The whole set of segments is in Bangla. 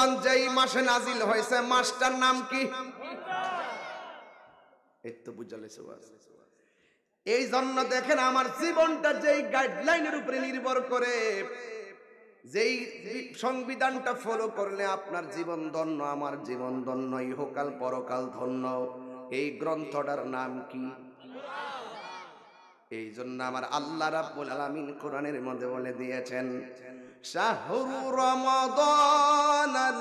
কোরআন যেই মাসে নাজিল হয়েছে মাসটার নাম কি? এই তো বুঝালে সবাই। এই জন্য দেখেন আমার জীবনটা যেই গাইডলাইনের উপরে নির্ভর করে, যেই সংবিধানটা ফলো করলে আপনার জীবন ধন্য, আমার জীবন ধন্য, ইহকাল পরকাল ধন্য, এই গ্রন্থটার নাম কি? এই জন্য আমার আল্লাহ রাব্বুল আলামিন কোরআনের মধ্যে বলে দিয়েছেন, শাহরু রমাদানাল্লাযী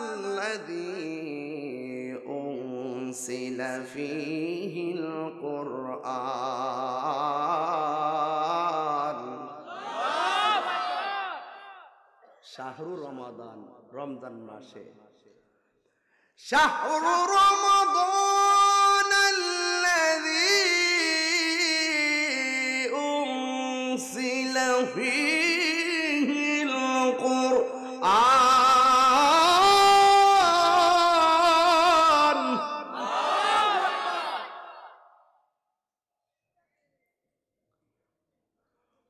উনসিলা ফীহিল কুরআন। শাহরু রমাদান, রমজান মাসে। শাহরু রমাদানাল্লাযী উনসিলা ফীহিল কুরআন।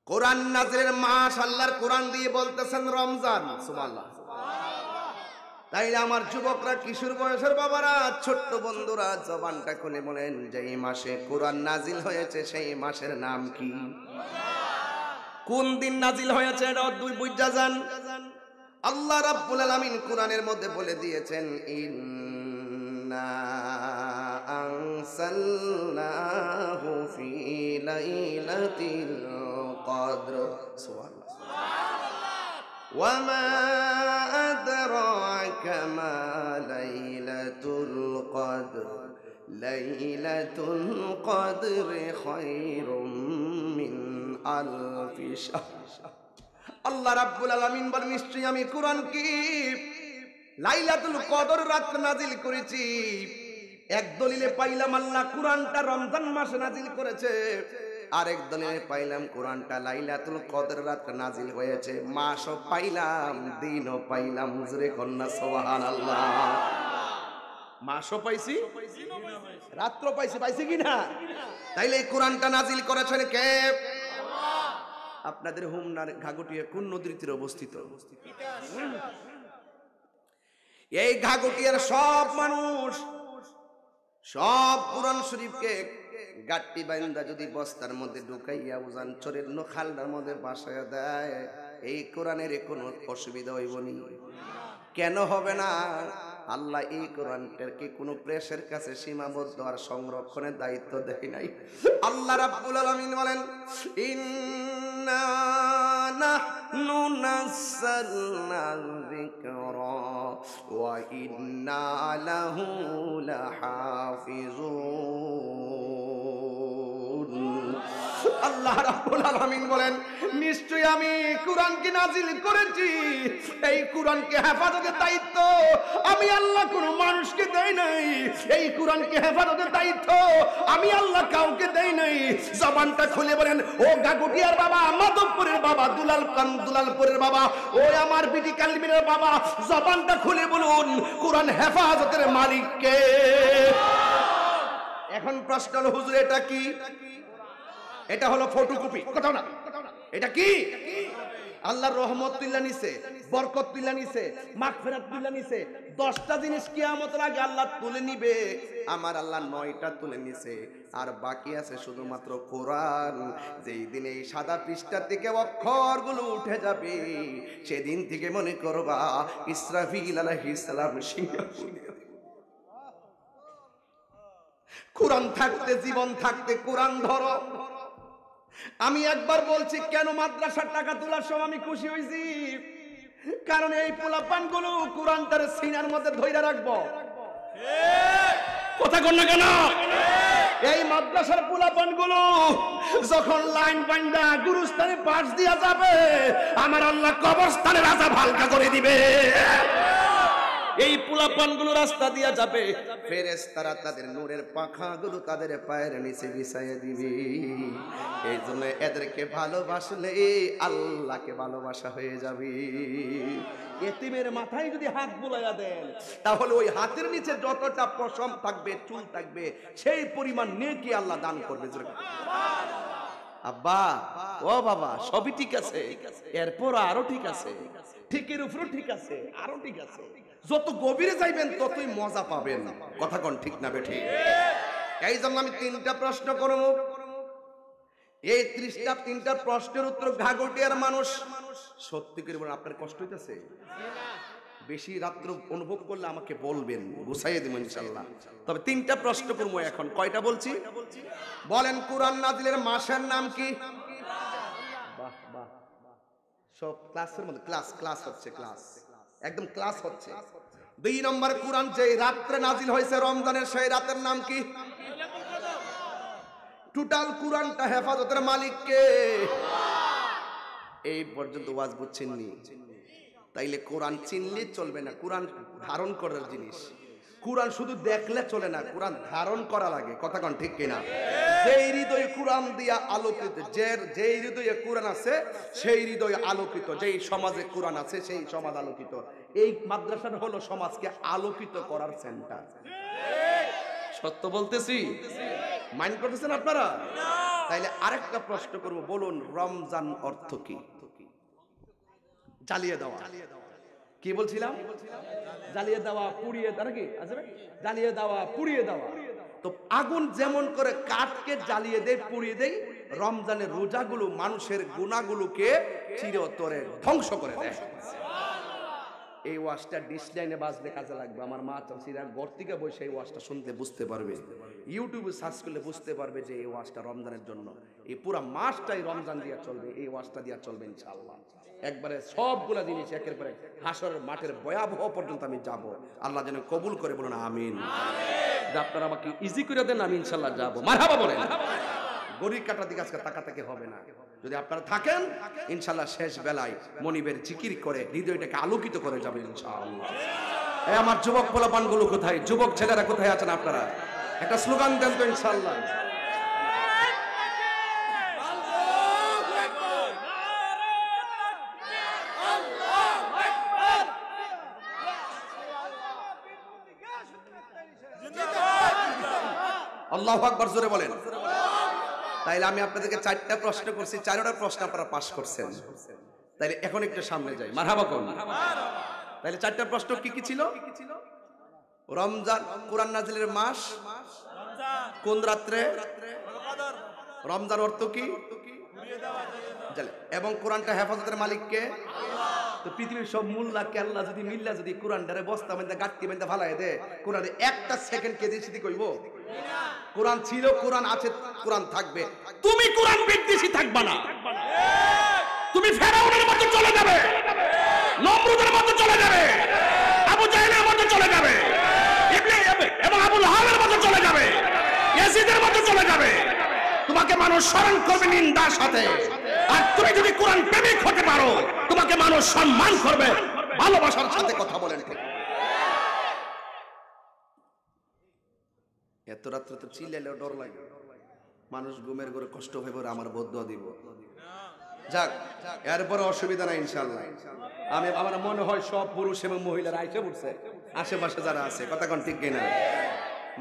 কোরআন নাজিলের মাস আল্লাহর কোরআন দিয়ে বলতেছেন রমজান। সুবহানাল্লাহ। তাইলে আমার যুবকরা, কিশোর বয়সের বাবারা, ছোট্ট বন্ধুরা, জবানটা খুলে বলেন, যেই মাসে কোরআন নাজিল হয়েছে সেই মাসের নাম কি? কোন দিন নাজিল হয়েছে এটা দুই বুঝা যান। আল্লাহ রাব্বুল আলামিন কোরআনের মধ্যে বলে দিয়েছেন, ইন্না আনসালনাহু ফি লাইলাতিল কদর। সুবহানাল্লাহ। ওয়া মা আদরাকা মা লাইলাতুল কদর। লাইলাতুল কদর খায়রুম মিন আলফি শাহর। আল্লাহ রাব্বুল আলামিন বলেন, নিশ্চয়ই আমি কোরআন কি লাইলাতুল কদর রাত নাজিল করেছি। এক দলিলে পাইলাম আল্লাহ কোরআনটা রমজান মাসে নাজিল করেছে, আরেক দলিলে পাইলাম কোরআনটা লাইলাতুল কদর রাত নাজিল হয়েছে। মাসও পাইলাম, দিনও পাইলাম। হুজুরে কন্যা সুবহানাল্লাহ। মাসও পাইছি, রাত্র পাইছি, পাইছি কিনা? তাইলে এই কোরআনটা নাজিল করেছেন কে? আপনাদের হোমনার ঘাগটিয়া কোন নদীর তীরে অবস্থিত? এই ঘাগটিয়ার সব মানুষ সব কোরআন শরীফকে গাট্টি বাইন্দা যদি বস্তার মধ্যে ঢুকাইয়া উজান চরের নখালটার মধ্যে বাসায় দেয়, এই কোরআনের কোনো অসুবিধা হইব নি? কেন হবে না? আল্লাহ এই কোরআনটাকে কোনো প্রেসের কাছে সীমাবদ্ধ আর সংরক্ষণের দায়িত্ব দেয় নাই। আল্লাহ রাব্বুল আলামিন বলেন, ইন্না নাহনু নাযালনা যিকরা ওয়া ইন্না লাহু লাহাফিজুন। আল্লাহ রাব্বুল আলামিন বলেন, নিশ্চয়ই আমি কোরআনকে নাজিল করেছি। এই কোরআনকে হেফাজতের দায়িত্ব আমি আল্লাহ কোনো মানুষকে দেই নাই। এই কোরআনকে হেফাজতের দায়িত্ব আমি আল্লাহ কাউকে দেই নাই। জবানটা খুলে বলেন, ও গাগুটিয়ার বাবা, মাধবপুরের বাবা, দুলালপুরের বাবা, ও আমার বিটি কালমিনের বাবা, জবানটা খুলে বলুন, কোরআন হেফাজতের মালিক কে? এখন প্রশ্ন হলো, হুজুর এটা কি? এটা হলো ফটোকপি, কথা না। এটা কি? আল্লাহর রহমত তুল্লা নিছে, বরকত তুল্লা নিছে, মাগফিরাত তুল্লা নিছে। 10টা জিনিস কিয়ামতের আগে আল্লাহ তুলে নিবে। আমার আল্লাহ 9টা তুলে নিছে, আর বাকি আছে শুধুমাত্র কোরআন। যেই দিন এই সাদা পৃষ্ঠা থেকে অক্ষরগুলো উঠে যাবে, সেদিন থেকে মনে করবা ইসরাফিল আলাইহিস সালাম কোরআন থাকতে, জীবন থাকতে কোরআন ধরো। আমি একবার বলছি, কেন মাদ্রাসার টাকা তোলার সময় আমি খুশি হয়েছি? কারণ এই পোলাপান গুলো কোরআনটার সিনার মধ্যে ধইরা রাখবো। কথা কন না কেন? এই মাদ্রাসার পোলাপান গুলো যখন লাইন বান্ধা গুরুস্থানে পাশ দিয়া যাবে, আমার আল্লাহ কবরস্থানে রাজা হালকা করে দিবে। এই পোলাপানগুলো রাস্তা দিয়া যাবে, ফেরেশতারা তাদের নূরের পাখাগুলো তাদের পায়ের নিচে বিছাইয়ে দিবে। এই জন্য এদেরকে ভালোবাসলে আল্লাহকে ভালোবাসা হয়ে যাবে। এতিমের মাথায় যদি হাত বুলাইয়া দেন, তাহলে ওই হাতের নিচে যতটা পশম থাকবে, চুল থাকবে, সেই পরিমাণ নেকি আল্লাহ দান করবে। আব্বা, ও বাবা, সবই ঠিক আছে, এরপর আরো ঠিক আছে, ঠিকের উপরও ঠিক আছে, আরো ঠিক আছে। যত গভীরে যাইবেন ততই মজা পাবেন। কথা কোন ঠিক না বেঠিক? এই জন্য আমি 3টা প্রশ্ন করব। এই 3টা প্রশ্নের উত্তর ঘাগটিয়ার মানুষ সত্যি করে বলেন, আপনার কষ্ট হইতেছে? বেশি রাত্র অনুভব করলে আমাকে বলবেন, গুছাইয়ে দেব ইনশাআল্লাহ। তবে 3টা প্রশ্ন করব এখন। কয়টা বলছি বলেন? কোরআন নাজিলের মাসের নাম কি? বাহ বাহ, সব ক্লাসের মধ্যে ক্লাস হচ্ছে, ক্লাস একদম ক্লাস হচ্ছে। 2 নম্বর, কোরআন যে রাত্রে নাজিল হয়েছে রমজানের, সেই রাতের নাম কি? টোটাল কোরআনটা হেফাজতের মালিক কে? এই পর্যন্ত ওয়াজ বুঝছেননি? তাইলে কোরআন চিনলে চলবে না, কোরআন ধারণ করার জিনিস। কোরআন শুধু দেখলে চলে না, কোরআন ধারণ করা লাগে। কথা কোন ঠিক কিনা? যেই হৃদয়ে কোরআন দিয়া আলোকিত, যেই হৃদয়ে কোরআন আছে সেই হৃদয়ে আলোকিত, যেই সমাজে কোরআন আছে সেই সমাজ আলোকিত। এই মাদ্রাসাটা হলো সমাজকে আলোকিত করার সেন্টার। সত্য বলতেছি? মাইন্ড করতেছেন আপনারা? তাইলে আরেকটা প্রশ্ন করব, বলুন রমজান অর্থ কি? জ্বালিয়ে দেওয়া। কি বলছিলাম? জ্বালিয়ে দেওয়া, পুড়িয়ে দেওয়া নাকি? জ্বালিয়ে দেওয়া, পুড়িয়ে দেওয়া। তো আগুন যেমন করে কাঠকে জ্বালিয়ে দেয়, পুড়িয়ে দেয়, রমজানের রোজাগুলো মানুষের গুনাহগুলোকে চিরতরে ধ্বংস করে দেয়। এই ওয়াজটা ডিসলাইনে বাজলে কাজে লাগবে। আমার মা চাষিরা ঘর থেকে বসে এই ওয়াজটা শুনতে বুঝতে পারবে, ইউটিউবে সার্চ করলে বুঝতে পারবে যে এই ওয়াজটা রমজানের জন্য। এই পুরা মাসটাই রমজান দিয়া চলবে, এই ওয়াজটা দিয়া চলবে ইনশাআল্লাহ। একবারে সবগুলা জিনিস একের পরে হাসরের মাঠের ভয়াবহ পর্যন্ত আমি যাব। আল্লাহ যেন কবুল করে, বলুন আমিন। আপনারা আমাকে ইজি করে দেন, আমি ইনশাআল্লাহ যাব। মারহাবা বলেন। গড়ির কাটার দিকে আজকে তাকাতাকি হবে না। যদি আপনারা থাকেন ইনশাআল্লাহ শেষ বেলায় মনিবের জিকির করে হৃদয়টাকে আলোকিত করে যাবেন ইনশাআল্লাহ। এই আমার যুবক পোলাপানগুলো কোথায়? যুবক ছেলেরা কোথায় আছেন আপনারা? একটা স্লোগান দেন তো ইনশাআল্লাহ। আল্লাহু আকবার, জোরে বলেন। তাইলে আমি আপনাদেরকে 4টা প্রশ্ন করছি, 4টা প্রশ্ন আপনারা পাস করছেন। তাইলে এখন একটু সামনে যাই। মারহাবা কোন? তাইলে 4টা প্রশ্ন কি কি ছিল? রমজান, কোরআন নাজিলের মাস, কোন রাত্রে, রমজান অর্থ কি, এবং কোরআনটা হেফাজতের মালিক কে? তো পৃথিবীর সব মোল্লা কেল্লা যদি মিল্লা যদি কোরআনটারে বস্তা বেঁধে গাঁটটি বেঁধে ফালাই দে, কোরআনে একটা সেকেন্ড কে দিয়েছি কইব? কোরআন ছিল, কোরআন আছে, কোরআন থাকবে। তুমি কোরআন বিদ্বেষী থাকবা না। তুমি ফেরাউনের মতো চলে যাবে, নমরুদের মতো চলে যাবে, আবু জাহেলের মতো চলে যাবে, এবং আবুল হাবের মতো চলে যাবে, ইয়াজিদের মতো চলে যাবে। তোমাকে মানুষ স্মরণ করবে নিন্দার সাথে। আর তুমি যদি কোরআন প্রেমিক হতে পারো, তোমাকে মানুষ সম্মান করবে ভালোবাসার সাথে। কথা বলেন ঠিক? এত রাত্রে তো চিল্লাইলেও ডর লাগে, মানুষ ঘুমের ঘরে কষ্ট হয়ে পড়ে, আমার বদদুয়া দিব। যাক, এরপরে অসুবিধা নাই ইনশাআল্লাহ। আমার মনে হয় সব পুরুষ এবং মহিলারা আইসে পড়ছে, আশেপাশে যারা আছে। কথা কোন ঠিক কিনা?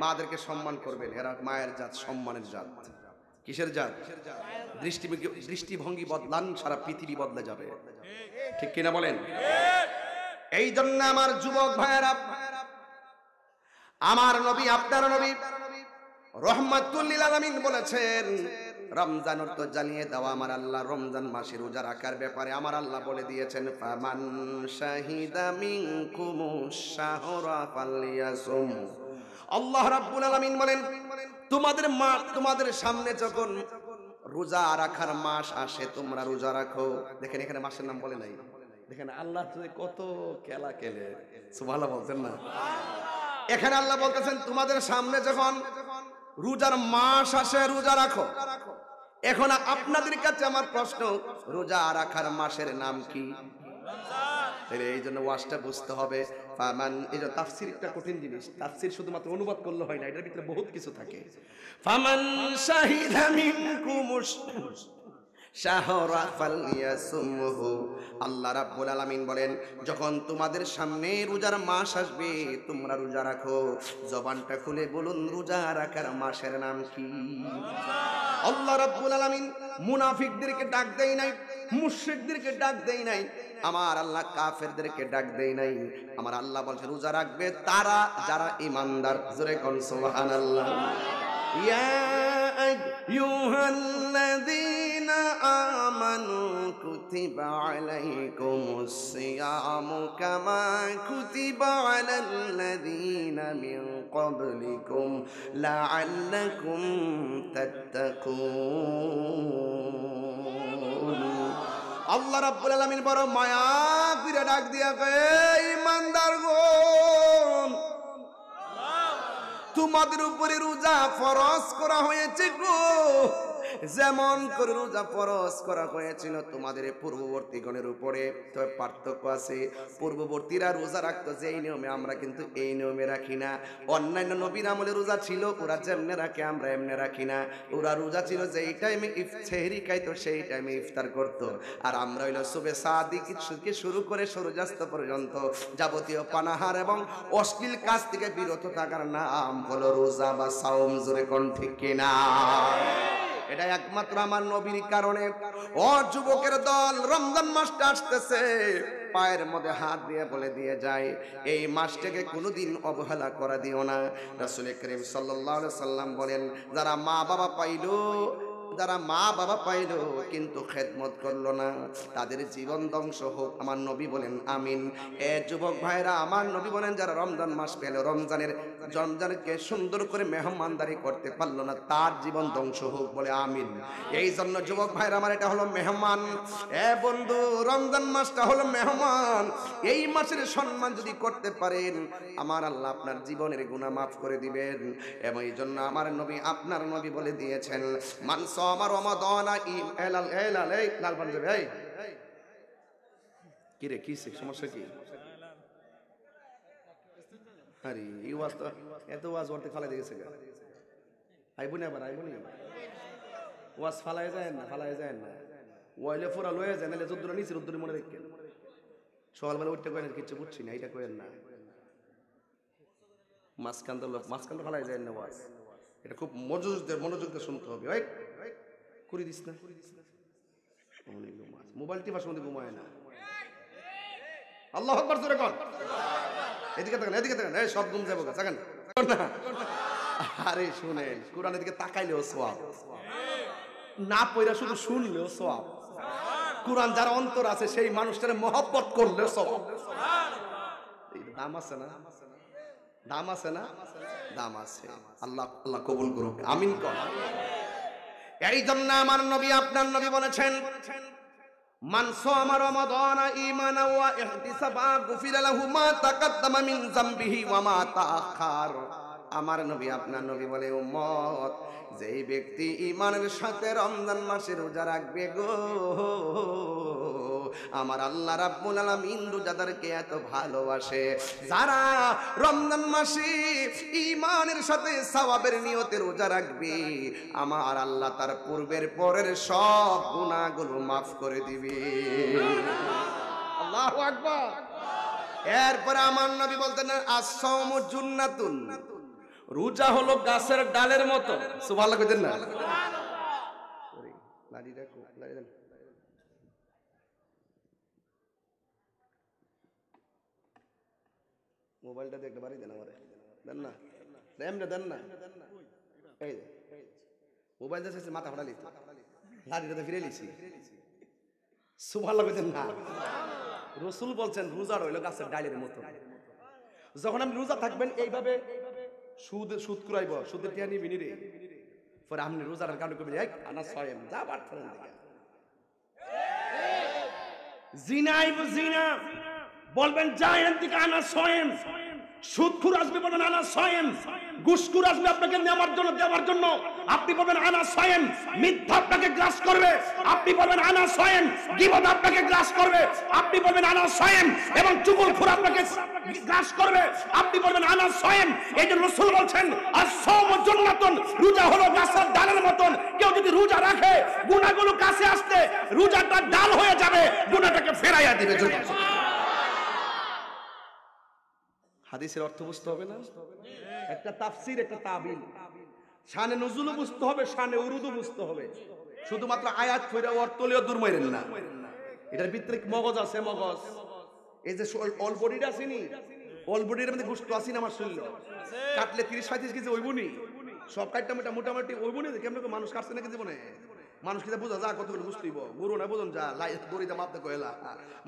মাদেরকে সম্মান করবেন, এরা মায়ের জাত, সম্মানের জাত। কিসের জাত? দৃষ্টিভঙ্গি বদলান, সারা পৃথিবী বদলে যাবে। ঠিক কিনা বলেন? এই জন্য আমার যুবক ভাইয়েরা, আমার নবী, আপনার নবী রহমাতুল লিল আলামিন বলেছেন, রমজান অর্থ জ্বালিয়ে দেওয়া। আমার আল্লাহ রমজান মাসে রোজা রাখার ব্যাপারে আমার আল্লাহ বলে দিয়েছেন, ফামান শাহিদা মিনকুমুশ শাহরা ফালইয়াসুম। আল্লাহ রাব্বুল আলামিন বলেন, তোমাদের সামনে যখন রোজা রাখার মাস আসে তোমরা রোজা রাখো। দেখেন এখানে মাসের নাম বলে নাই। দেখেন আল্লাহ কত খেলা খেলে, সুবহানাল্লাহ বলছেন না? এখানে আল্লাহ বলতেছেন তোমাদের সামনে যখন রোজার মাস আসে রোজা রাখো। এখন আপনাদের কাছে আমার প্রশ্ন, রোজা রাখার মাসের নাম কি? এই জন্য ওয়াজটা বুঝতে হবে। ফামান, এই যে তাফসীর একটা কঠিন জিনিস, তাফসীর শুধুমাত্র অনুবাদ করলে হয় না, এটার ভিতরে বহুত কিছু থাকে। ফামান শাহিদা মিনকুমুশ শাহরা ফালইয়াসুমহু। আল্লাহ রাব্বুল আলামিন বলেন, যখন তোমাদের সামনে রোজার মাস আসবে তোমরা রোজা রাখো। জবানটা খুলে বলুন, রোজা রাখার মাসের নাম কি? আল্লাহ রাব্বুল আলামিন মুনাফিকদেরকে ডাক দেয় নাই, মুশরিকদেরকে ডাক দেই নাই, আমার আল্লাহ কাফেরদেরকে ডাক দেই নাই। আমার আল্লাহ বলছে রোজা রাখবে তারা যারা ঈমানদার। জোরে কোন সুবহানাল্লাহ। ইয়া আইয়ুহাল্লাযীনা আমানু কুতিবা আলাইকুমুস সিয়ামু কামা কুতিবা আলাল্লাযীনা মিন ক্বাবলিকুম লাআল্লাকুম তাত্তাকুন। আল্লাহ রাব্বুল আলামিন বড় মায়া করে ডাক দিয়া কয়, ঈমানদারগণ, তোমাদের উপরে রোজা ফরজ করা হয়েছে গো, যেমন করে রোজা ফরজ করা হয়েছিল তোমাদের পূর্ববর্তী গণের উপরে। তবে পার্থক্য আছে, পূর্ববর্তীরা রোজা রাখতো যেই নিয়মে, আমরা কিন্তু এই নিয়মে রাখি না। অন্যান্য নবীর আমলে রোজা ছিল, ওরা যেমনে রাখে আমরা এমনি রাখি না। ওরা রোজা ছিল যেই টাইমে সেহরি খাইতো সেই টাইমে ইফতার করতো, আর আমরা হইলো সুবে সাদিক থেকে শুরু করে সূর্যাস্ত পর্যন্ত যাবতীয় পানাহার এবং অশ্লীল কাজ থেকে বিরত থাকার নাম হলো রোজা বা সাওম। জোরে কোন ঠিক কিনা? এটা একমাত্র আমার নবীর কারণে। ও যুবকের দল, রমজান মাসটা আসতেছে, পায়ের মধ্যে হাত দিয়ে বলে দিয়ে যায়, এই মাসটাকে কোনোদিন অবহেলা করা দিও না। রাসূল করিম সাল্লাল্লাহু আলাইহি সাল্লাম বলেন, যারা মা বাবা পাইলো কিন্তু খেদমত করলো না, তাদের জীবন ধ্বংস হোক। আমার নবী বলেন আমিন। এ যুবক ভাইরা, আমার নবী বলেন যারা রমজান মাস পেল, রমজানকে সুন্দর করে মেহমানদারি করতে পারলো না, তার জীবন ধ্বংস হোক, বলে আমিন। এই জন্য যুবক ভাইরা আমার, এটা হলো মেহমান। এ বন্ধু, রমজান মাসটা হলো মেহমান। এই মাসের সম্মান যদি করতে পারেন, আমার আল্লাহ আপনার জীবনের গুনাহ মাফ করে দিবেন। এবং এই জন্য আমার নবী, আপনার নবী বলে দিয়েছেন, আমার রমাদান লাল পাঞ্জাবি, এই কি রে, কি সমস্যা কি? আরে এই ওয়াজ তো এত ওয়াজ ওরতে ফালাই দিয়েছে, আইবুনি আবার আইবুনি, ওয়াজ ফালাই যায় না, ওয়াইলে ফোরা লয়ে যায়, নাহলে যদ্দুরা নিচে রদ্দুরে মনে রাখেন। সকালবেলা উঠতে কয়েন কিচ্ছু বুঝছি না, এটা কয়েন না, মাঝখান তো ফালাই যায় না ওয়াজ। এটা খুব মনোযোগ দিয়ে শুনতে হবে। ওই করে দিস না, মোবাইল টিপার সময় ঘুমায় না। আল্লাহু আকবার, জোরে কর। এদিকে তাকান, এই সব ঘুম যাবো, তাকান না। আরে শুনেন, কোরআনের দিকে তাকাইলেও সওয়াব, না পড়া শুধু শুনলেও সওয়াব। কোরআন যার অন্তর আছে সেই মানুষটারে মহব্বত করলেও সওয়াব। দাম আছে না? দাম আছে না? দাম আছে। আল্লাহ কবুল করুক, আমিন কর। এই জন্য আমার নবী, আপনার নবী বলেছেন, মান সামা রমাদান ঈমানান ওয়া ইহতিসাবা গুফিরা লাহু মা তাকাদ্দামা মিন যামবিহি ওয়া মা তাআখার। আমার নবী, আপনার নবী বলে, উম্মত, যেই ব্যক্তি ঈমানের সাথে রমজান মাসে রোজা রাখবে গো, আমার আল্লাহ রাব্বুল আলামিন রোজাদারকে এত ভালোবাসে, যারা রমজান মাসে ঈমানের সাথে সওয়াবের নিয়তে রোজা রাখবে, আমার আল্লাহ তার পূর্বের পরের সব গুনাহগুলো মাফ করে দিবে। আল্লাহু আকবার। এরপরে আমার নবী বলতেন, আস-সাওমু জুন্নাতুন, রোজা হলো গাছের ডালের মতো। সুবহানাল্লাহ কইতেন না? মোবাইলটা দেখতে পারি, দেন আমারে, দেন না, দেন না। এই মোবাইল দেখে মাথা ফাটালি, লাড়িটা ফিরে লিছি। সুবহানাল্লাহ কইতেন না? রাসূল বলছেন রোজা হইলো গাছের ডালের মতো। যখন আপনি রোজা থাকবেন, এইভাবে সুদ কুরাইব, সুদের টিয়া নিবি নি রে, পরে আপনি রোজার কারণে কবি আনা সয়েম যা বাড়তেন দিকে জিনা বলবেন যাই এর দিকে আনা সয়েম, সুদখুর আসবে বলবেন আনা সয়েম, ঘুষখুর আসবে আপনাকে দেওয়ার জন্য আপনি বলবেন আনা সয়েম, মিথ্যা আপনাকে গ্রাস করবে আপনি বলবেন আনা সয়েম, গীবত আপনাকে গ্রাস করবে আপনি বলবেন আনা সয়েম, এবং চুগলখুর আপনাকে গ্রাস করবে আপনি বলবেন আনা সয়েম। এই জন্য রাসূল বলছেন, আস-সাওমু জান্নাতুন, রোজা হলো গাছের ডালের মতন। কেউ যদি রোজা রাখে, গুনাহগুলো কাছে আসতে রোজাটা ডাল হয়ে যাবে, গুনাহটাকে ফেরাইয়া দিবে। হাদিসের অর্থ বুঝতে হবে না? একটা তাফসীর, একটা তাবিল। শানে নুজুল বুঝতে হবে, শানে উরুদু বুঝতে হবে। শুধুমাত্র আয়াত ফিরে অর্থ লিও দূর মাইরেন না। এটার ভিতরে মগজ আছে, মগজ। এই যে অল বডিটা আছে নি, অল বডির মধ্যে গোশত আছে না আমার শরীর, কাটলে 30-35 কেজি হইবনি, সব কাটটা মোটামুটি হইবনি। কেমন মানুষ কাটছে নাকি জীবনে? মানুষ কিনা বোঝা যা কতগুলো বুঝতেইব, গরু না বোঝন যা দড়িতে মাপতে কয়লা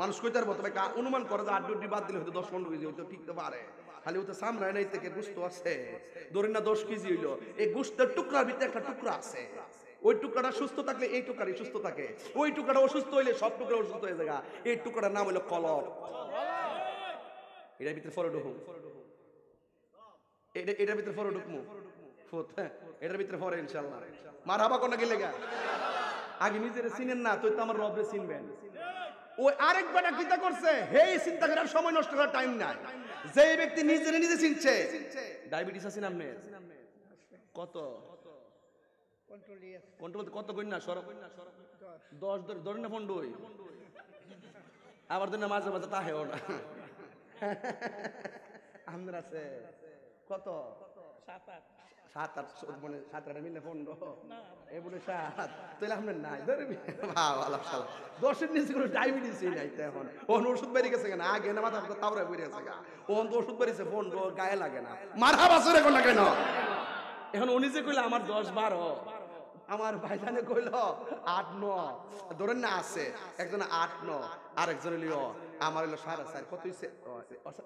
মানুষ কইতে পারবো। তবে অনুমান করে যে 8 বাদ দিলে হয়তো 10-15 কেজি হইতো, ঠিক তো পারে। খালি ওতে সামরায় নাই থেকে গোশত আছে, ধরেন না 10 কেজি হইলো, এই গোশতের টুকরার ভিতরে একটা টুকরা আছে, ওই টুকরাটা সুস্থ থাকলে এই টুকরাই সুস্থ থাকে, ওই টুকরাটা অসুস্থ হইলে সব টুকরা অসুস্থ হয়ে যায়। এই টুকরাটার নাম হলো কলব। এটার ভিতরে ফরো ঢুকুম, এটার ভিতরে ফরো ঢুকমু ফুত, এটার ভিতরে ফরে ইনশাআল্লাহ। মারহাবা কোন গেলে গা আগে নিজের চিনেন না, তুই তো আমার রবরে চিনবেন। ওই আরেক বেটা কিতা করছে, হেই চিন্তা করার সময় নষ্ট করার টাইম নাই। যে ব্যক্তি নিজের নিজে চিনছে, ডায়াবেটিস আছে না আপনার? কত কন্ট্রোল কত কই না সরব 10 ধরেন না 15, আবার ধরেন না মাঝে মাঝে তাহেও না। আপনার আছে কত 7-8 মানে 7-8 মিলে 15 এই বলে 7 তাহলে আপনার নাই ধরবি ভালো শালা 10-এর নিচে কোনো ডায়াবেটিসই নাই। তো এখন ওষুধ বেরিয়ে গেছে কেন, আগে না মাথা তাওরা বেরিয়ে গেছে গা, ওন তো ওষুধ বেরিয়েছে 15 গায়ে লাগে না। মারহাবা সরে কোন কেন? এখন উনি যে কইলো আমার 10-12, আমার ভাইজানে কইল 8-9, ধরেন না আছে একজন 8-9, আর একজন লিও আমার হইলো 4.5। কত হইছে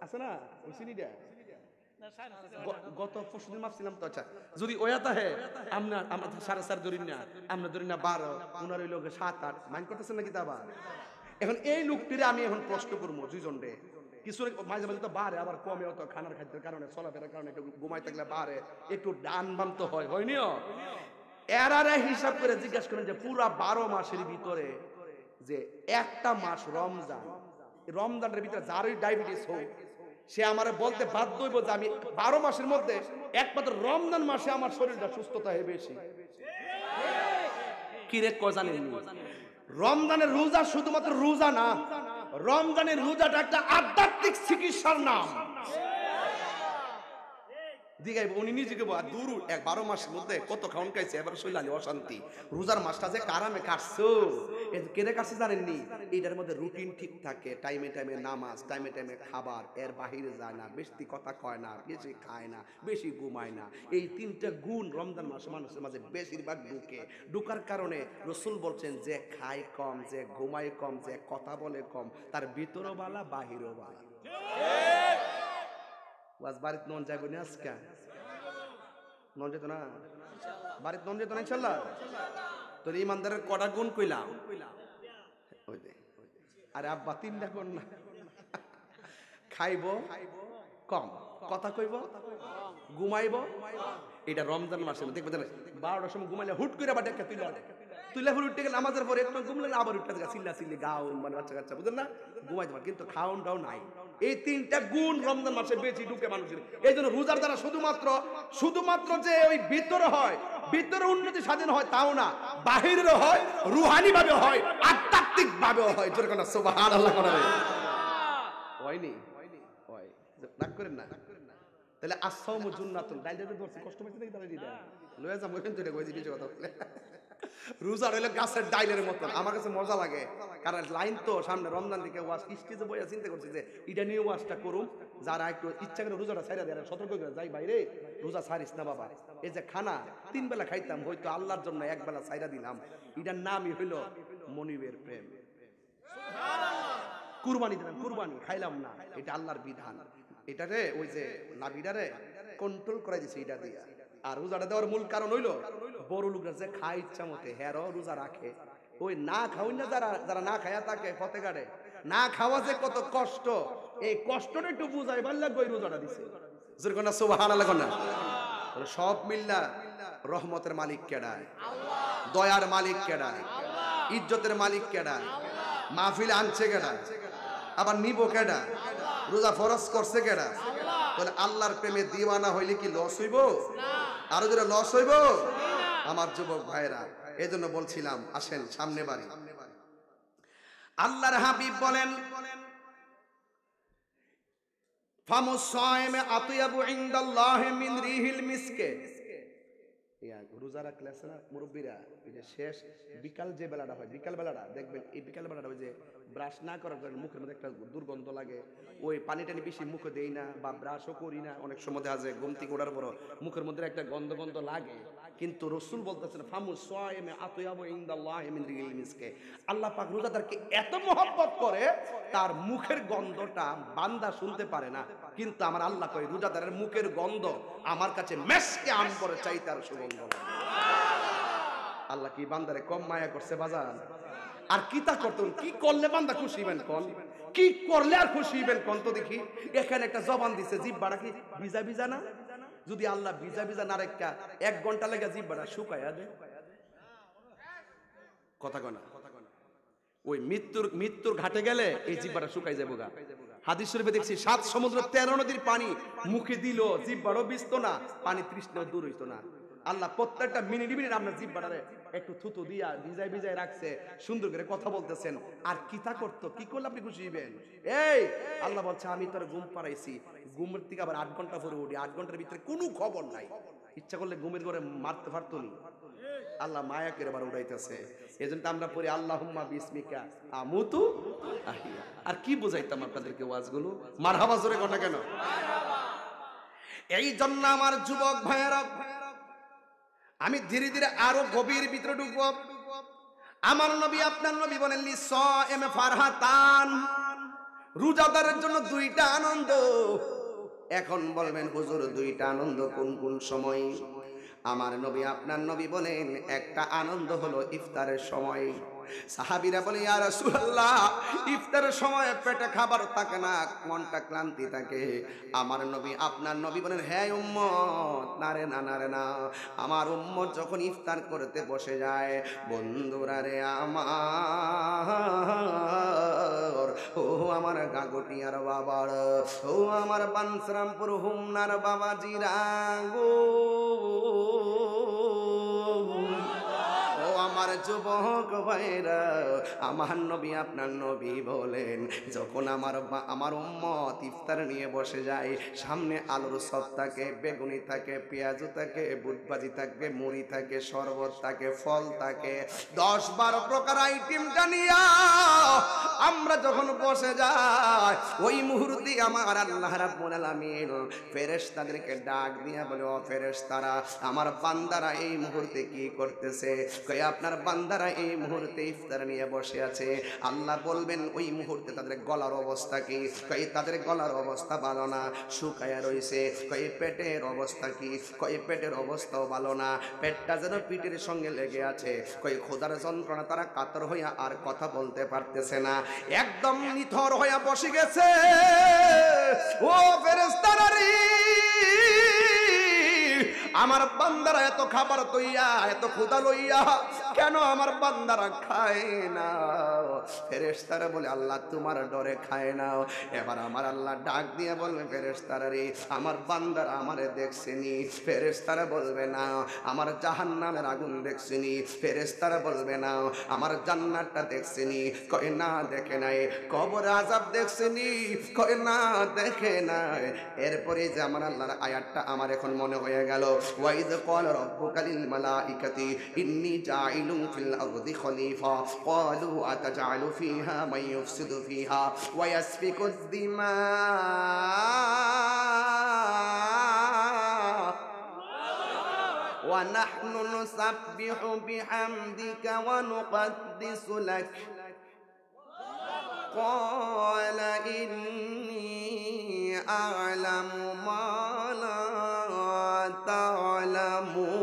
আছে না ওই সিনিটা গত পরশুদিন মাপছিলাম তো। আচ্ছা যদি ওয়াতা হে আমরা 4.5 ধরি না, আমরা ধরি না 12, উনার হইলো 7-8, মাইন্ড করতেছেন নাকি? তা আবার এখন এই লোকটিরে আমি এখন প্রশ্ন করবো দুইজন রে, কিছু মাঝে মাঝে তো বাড়ে আবার কমে, তো খানার খাদ্যের কারণে চলাফেরার কারণে একটু ঘুমাই থাকলে বাড়ে, একটু ডান বাম তো হয়নিও। এরারে হিসাব করে জিজ্ঞাসা করেন যে পুরা 12 মাসের ভিতরে যে একটা মাস রমজান, রমজানের ভিতরে যারই ডায়াবেটিস হোক সে আমারে বলতে বাধ্য হইব যে আমি 12 মাসের মধ্যে একমাত্র রমজান মাসে আমার শরীরটা সুস্থতা হয় বেশি। কি রে ক জানেন? রমজানের রোজা শুধুমাত্র রোজা না, রমজানের রোজাটা একটা আধ্যাত্মিক চিকিৎসার নাম। দিগাইব উনি নিজেকে দূর 12 মাসের মধ্যে কত খাওন খাইছে, এবার শৈলালি অশান্তি। রোজার মাসটা যে কারামে কাটছো, কেড়ে কাটছে জানেননি? এটার মধ্যে রুটিন ঠিক থাকে, টাইমে টাইমে নামাজ, টাইমে টাইমে খাবার, এর বাহিরে যায় না, বেশি কথা কয় না, বেশি খায় না, বেশি ঘুমায় না। এই 3টা গুণ রমজান মাসে মানুষের মাঝে বেশিরভাগ ঢুকার কারণে রসুল বলছেন যে খায় কম, যে ঘুমায় কম, যে কথা বলে কম, তার ভিতরও বালা বাহিরও বালা। বাড়িতে নন যাইব না আজকে? নন যেত না বাড়িতে, নন যেত না ইনশাল্লাহ। তোর ইমানদারের কটা গুণ কইলাম? আরে আব্বা 3টা গুণ না, খাইব কম, কথা কইব, ঘুমাইব। এটা রমজান মাসে দেখবে 12টার সময় ঘুমাইলে হুট করে আবার ডেকে তুইলা ফুল উঠতে গেলে আমাদের পরে একটু ঘুমলে আবার উঠতে গেছে চিল্লা চিল্লি গাউন মানে বাচ্চা কাচ্চা, বুঝলেন না? ঘুমাইতে পারে কিন্তু খাওনটাও নাই। এই 3টা গুণ রমজান মাসে বেশি ঢুকে মানুষের। এই জন্য রোজার দ্বারা শুধুমাত্র যে ওই ভিতরে হয়, ভিতরে উন্নতি সাধন হয় তাও না, বাহিরেও হয়, রুহানি ভাবে হয়, আধ্যাত্মিক ভাবেও হয়। জোরে কোন সুবহানাল্লাহ করা হয়নি? হয়, রাগ করেন না। তাহলে আসসামু জুন্নাতুন, ডাইলটা ধরছি কষ্ট পাইছে নাকি? তাহলে দিদা লয়ে যাম ওইখান থেকে কইছি কিছু কথা বলে। রোজা হইলো গাছের ডাইলের মতন, আমার কাছে মজা লাগে, কারণ লাইন তো সামনে রমজান দিকে ওয়াজ স্টেজে বইয়া চিন্তা করছি যে এটা নিয়ে ওয়াজটা করুম, যারা একটু ইচ্ছা করে রোজাটা ছাইরা দেয়, সতর্ক করে যাই বাইরে রোজা ছাড়িস না বাবা। এই যে খানা 3 বেলা খাইতাম, হয়তো আল্লাহর জন্য 1 বেলা ছাইরা দিলাম, এটার নামই হইলো মনিবের প্রেম। কুরবানি দিলাম, কুরবানি খাইলাম না, এটা আল্লাহর বিধান। এটারে ওই যে নাবিটারে কন্ট্রোল করা দিছে এটা দিয়া। আর রোজাটা দেওয়ার মূল কারণ হইলো বড় লোকরা যে খায় ইচ্ছা মতে, হ্যারও রোজা রাখে। ওই না খাওয়াই না যারা না খায়া থাকে ফতেগাড়ে, না খাওয়া যে কত কষ্ট, এই কষ্টটা একটু বুঝাইবার লাগবে ওই রোজাটা দিছে। যেরকম না সুবহানাল্লাহ না, সব মিল্লা রহমতের মালিক কেডায়, দয়ার মালিক কেডায়, ইজ্জতের মালিক কেডায়, মাহফিল আনছে কেডা, আবার নিব কেডা, রোজা ফরজ করছে কেডা? তাহলে আল্লাহর প্রেমে দিওয়ানা হইলে কি লস হইব? আরো যেটা লস হইব আমার যুবক ভাইরা। এই জন্য বলছিলাম আসেন সামনে বাড়ি। আল্লাহর হাবিব বলেন ফামুস সাইমে আতিয়াবু ইনদাল্লাহি মিন রিহিল মিসকে, রোজা রাখলে আছে না মুরব্বীরা, ওই যে শেষ বিকাল যে বেলাটা হয়, বিকাল বেলাটা দেখবেন, এই বিকাল বেলাটা ওই যে ব্রাশ না করার কারণে মুখের মধ্যে একটা দুর্গন্ধ লাগে, ওই পানি টানি বেশি মুখে দেই না বা ব্রাশও করি না, অনেক সময় দেখা যায় ঘুম থেকে ওঠার পর মুখের মধ্যে একটা গন্ধ গন্ধ লাগে। কিন্তু রসুল বলতেছেন ফামু সায়েমে আতয়াবু ইনদাল্লাহি মিন রিহিল মিসকে, আল্লাহ পাক রোজাদারকে এত মহব্বত করে তার মুখের গন্ধটা বান্দা শুনতে পারে না, কিন্তু আমার আল্লাহ কয় রোজাদারের মুখের গন্ধ আমার কাছে মেসকে আম্বরের চাইতে আর সুগন্ধ। আল্লাহ কি বান্দারে কম মায়া করছে বাজান? আর কি তা করতেন, কি করলে বান্দা খুশি হইবেন কোন, কি করলে আর খুশি হইবেন কোন তো দেখি। এখানে একটা জবান দিছে, জিহ্বাটা কি ভিজা ভিজা না? যদি আল্লাহ ভিজা ভিজা না রেখা 1 ঘন্টা লেগে জিহ্বাটা শুকায়া দেয়, কথা কয় না? ওই মৃত্যুর ঘাটে গেলে এই জিহ্বাটা শুকাই যাবো গা। হাদিস শরীফে দেখছি 7 সমুদ্র 13 নদীর পানি মুখে দিল, জিহ্বারও ভিজতো না, পানি তৃষ্ণাও দূর হইতো না। আল্লাহ প্রত্যেকটা মিনিট মিনিট আপনার জিহ্বাটারে একটু থুতু দিয়া ভিজাই ভিজাই রাখছে, সুন্দর করে কথা বলতেছেন। আর কি তা করতো, কি করলে আপনি খুশি হইবেন? এই আল্লাহ বলছে আমি তোর ঘুম পাড়াইছি, ঘুমের থেকে আবার 8 ঘন্টা পরে উঠি, 8 ঘন্টার ভিতরে কোনো খবর নাই, ইচ্ছা করলে ঘুমের ঘরে মারতে পারতো নি। আল্লাহ মায়া করে আবার উড়াইতেছে। এজন্য আমরা পড়ি আল্লাহুম্মা বিসমিকা আমুতু আহিয়া। আর কি বুঝাইতাম আপনাদেরকে ওয়াজগুলো? মারহাবা জোরে কথা কেন? এই জন্য আমার যুবক ভাইয়েরা, আমি ধীরে ধীরে আরো গভীর ভিতরে ঢুকবো। আমার নবী আপনার নবী বলেননি সায়েমে ফারহাতান, রোজাদারের জন্য 2টা আনন্দ। এখন বলবেন হুজুর 2টা আনন্দ কোন কোন সময়? আমার নবী আপনার নবী বলেন একটা আনন্দ হলো ইফতারের সময়। সাহাবীরা বলে ইয়া রাসূলুল্লাহ, ইফতারের সময় পেটে খাবার থাকে না, মনটা ক্লান্তি থাকে। আমার নবী আপনার নবী বলেন হে উম্মত, না রে না, না রে না, আমার উম্মত যখন ইফতার করতে বসে যায়, বন্ধুরা রে আমার, ও আমার গাগটিয়ার বাবার, ও আমার বানসরামপুর হুমনার বাবাজিরা গো, আমার যুবক ভাইরা, আমার নবী আপনার নবী বলেন যখন আমার উম্মত ইফতার নিয়ে বসে যায়, সামনে আলুর চপ থাকে, বেগুনি থাকে, পেঁয়াজ থাকে, বুটভাজি থাকে, মুড়ি থাকে, শরবত থাকে, ফল থাকে, 10-12 প্রকার আইটেমটা নিয়ে আমরা যখন বসে যাই, ওই মুহূর্তে আমার আল্লাহ রাব্বুল আলামিন ফেরেশতাদেরকে ডাক দিয়া বলে ও ফেরেশতারা, আমার বান্দারা এই মুহূর্তে কি করতেছে? কয় আপনার বান্দারা এই মুহূর্তে ইফতার নিয়ে বসে আছে। আল্লাহ বলবেন ওই মুহূর্তে তাদের গলার অবস্থা কি? কয় তাদের গলার অবস্থা ভালো না, শুকায়া রইছে। কয় পেটের অবস্থা কি? কয় পেটের অবস্থাও ভালো না, পেটটা যেন পিঠের সঙ্গে লেগে আছে। কয় খোদার যন্ত্রণা তারা কাতর হইয়া আর কথা বলতে পারতেছে না, একদম নিথর হইয়া বসে গেছে। ও ফেরেশতারা রে, আমার বান্দারা এত খাবার তৈয়া, এত ক্ষুধা লইয়া কেন আমার বান্দারা খায় না? ফেরেশতারা বলে আল্লাহ তোমার ডরে খায় না। এবার আমার আল্লাহ ডাক দিয়ে বলবে ফেরেশতারা রে, আমার বান্দারা আমারে দেখছেনি? ফেরেশতারা বলবে না। আমার জাহান্নামের আগুন দেখছেনি? ফেরেশতারা বলবে না। আমার জান্নাতটা দেখছেনি? কয় না দেখে নাই। কবর আযাব দেখছেনি? কয় না দেখে নাই। এরপরে যে আমার আল্লাহর আয়াতটা আমার এখন মনে হয়ে গেল, ওয়াইদ ক্বালা রাব্বুকা লিল মালাইকাতি ইন্নী জাইলুন ফিল আরদি খলিফা ক্বালু আতাজআলু ফিহা মান ইউফসিদু ফিহা ওয়া ইয়াসফিকুদ দিমা ওয়া নাহনু নুসাব্বিহু বিহামদিকা ওয়া নুকদ্দিসু লাক ক্বালা ইন্নী আ'লামু মা লা তা'লামুন।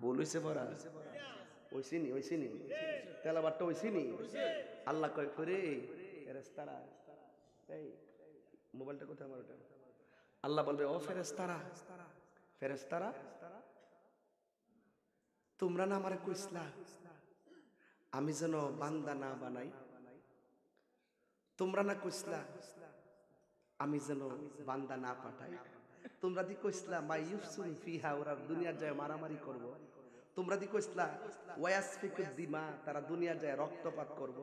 বলিছে পড়া ওইছিনি ওইছিনি তেলাবারটা ওইছিনি। আল্লাহ কয় করে ফেরেশতারা, এই মোবাইলটা কোথায় আমার? ওটা আল্লাহ বলবে ও ফেরেশতারা, ফেরেশতারা তোমরা না আমারে কইছলা আমি যেন বান্দা না বানাই? তোমরা না কইছলা আমি যেন বান্দা না পাঠাই? তোমরা দি কইছলা মাই ইউফসিদু ফিহা, ওরা দুনিয়ার যায় মারামারি করব। তোমরা দি কইছলা ওয়াসফিকুদ দিমা, তারা দুনিয়ার যায় রক্তপাত করব।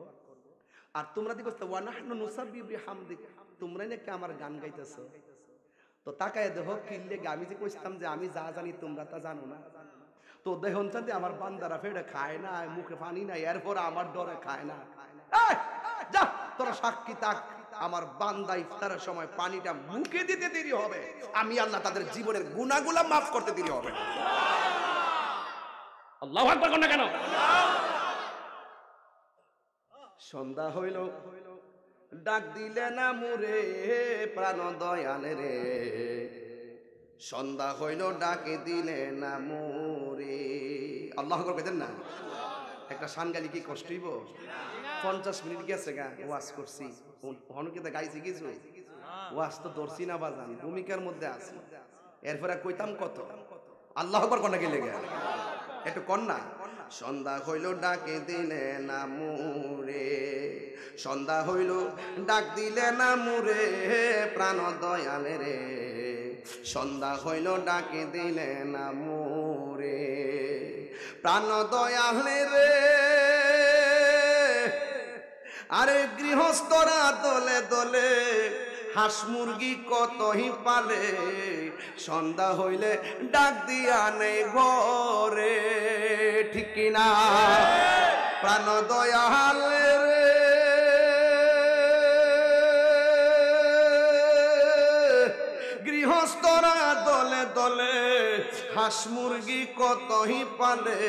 আর তোমরা দি কইছলা ওয়া নাহনু নুসাব্বিহু বিহামদিক, তোমরা নাকি আমার গান গাইতেছো। তো তাকায় দেখো কিনলে আমি যে কইছিলাম যে আমি যা জানি তোমরা তা জানো না, তো দেখুন চাঁদে আমার বান্দারা ফেড়ে খায় না, মুখে পানি নাই, এরপর আমার ডরে খায় না। এই, যা তোরা সাক্ষী থাক, আমার বান্দা ইফতারের সময় পানিটা মুখে দিতে দেরি হবে, আমি আল্লাহ তাদের জীবনের গুনাহগুলো মাফ করতে দেরি হবে। আল্লাহু আকবার কোন না কেন? সন্ধ্যা হইল, ডাক দিলে না মুরে প্রাণ দয়ালে রে, সন্ধ্যা হইল ডাকে দিলে না মুরে। আল্লাহু আকবার কইতেন না? একটা সানগালি কি কষ্ট হইব? 50 মিনিট গেছে গা ওয়াজ করছি, হনকিতে গাইছি কিছু ওয়াজ তো ধরছি না বাজান, ভূমিকার মধ্যে আছি, এরপরে কইতাম কত? আল্লাহু আকবার কোন না গেলে গা একটু কন্যা। সন্ধ্যা হইল ডাকে দিলে না মুরে, সন্ধ্যা হইল ডাক দিলে না মুরে প্রাণ দয়ালে রে, সন্ধ্যা হইল ডাকে দিলে না মুরে প্রাণ দয়ালে রে। আরে গৃহস্থরা দলে দলে হাঁস মুরগি কতই পালে, সন্ধ্যা হইলে ডাক দিয়া নেই ঘরে, ঠিক কিনা? প্রাণ দয়ালে রে, গৃহস্থরা দলে দলে হাঁস মুরগি কতই পালে,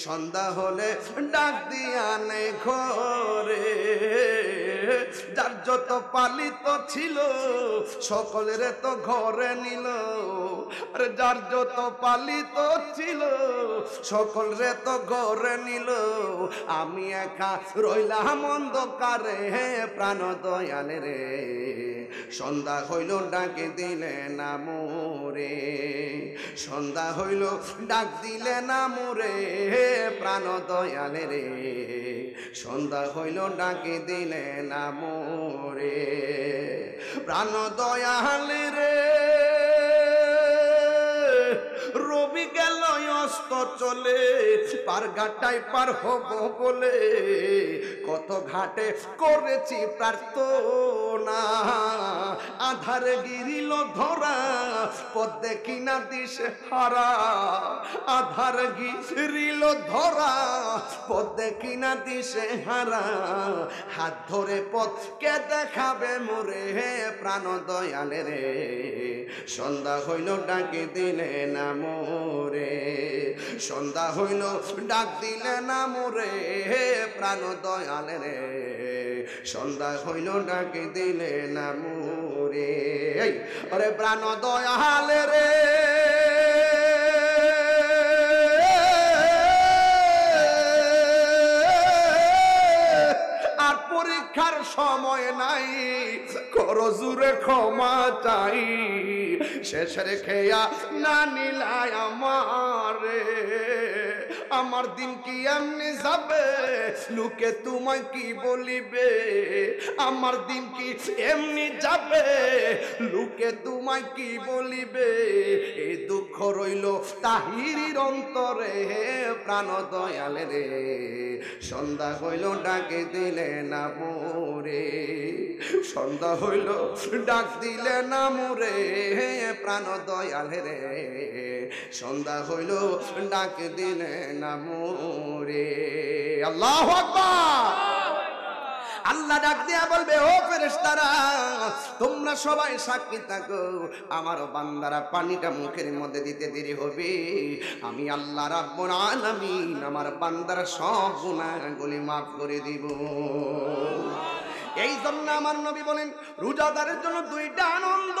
সন্ধ্যা হলে ডাক দিয়া নেই ঘরে। যার যত পালিত ছিল সকলের তো ঘরে নিল, আরে যার যত পালিত ছিল সকলের তো ঘরে নিল, আমি একা রইলাম অন্ধকারে প্রাণ দয়ালে রে, সন্ধ্যা হইল ডাকে দিলে না মোরে, সন্ধ্যা হইল ডাক দিলে না মোরে প্রাণ দয়ালে রে, সন্ধ্যা হইল ডাকে দিলে না মোরে প্রাণ দয়ালে রে। রবি গেল অস্ত চলে, পার ঘাটায় পার হব বলে কত ঘাটে করেছি প্রার্থনা, আধার গিরিল ধরা পথ দেখি না দিশে হারা, আধার গিরিল ধরা পথ দেখি না দিশে হারা, হাত ধরে পথ কে দেখাবে মোরে প্রাণ দয়ালে রে, সন্ধ্যা হইল ডাকে দিলে না মোরে, সন্ধ্যা হইল ডাক দিলে না মোরে প্রাণ দয়ালে রে, সন্ধ্যা হইল ডাকে দিলে না মোরে। আরে প্রাণ দয়ালে রে, আর পরীক্ষার সময় নাই, করো জুরে ক্ষমা চাই, শেষের খেয়া না নিলাই আমারে, আমার দিন কি এমনি যাবে লোকে তোমায় কি বলিবে, আমার দিন কি এমনি যাবে লোকে তোমায় কি বলিবে, এই দুঃখ রইল তাহিরির অন্তরে প্রাণ দয়ালে রে, সন্ধ্যা হইল ডাকে দিলে না মোরে, সন্ধ্যা হইল ডাক দিলে না মোরে প্রাণ দয়ালে রে, সন্ধ্যা হইল ডাক দিলে না মোরে। আল্লাহু আকবার। আল্লাহ ডাক দিয়া বলবে, ও ফেরেশতারা তোমরা সবাই সাক্ষী থাকো, আমার বান্দারা পানিটা মুখের মধ্যে দিতে দেরি হবে, আমি আল্লাহ রাব্বুল আলামিন আমার বান্দার সব গুনাহগুলি মাফ করে দিব। এই জন্য আমার নবী বলেন রোজাদারের জন্য দুইটা আনন্দ,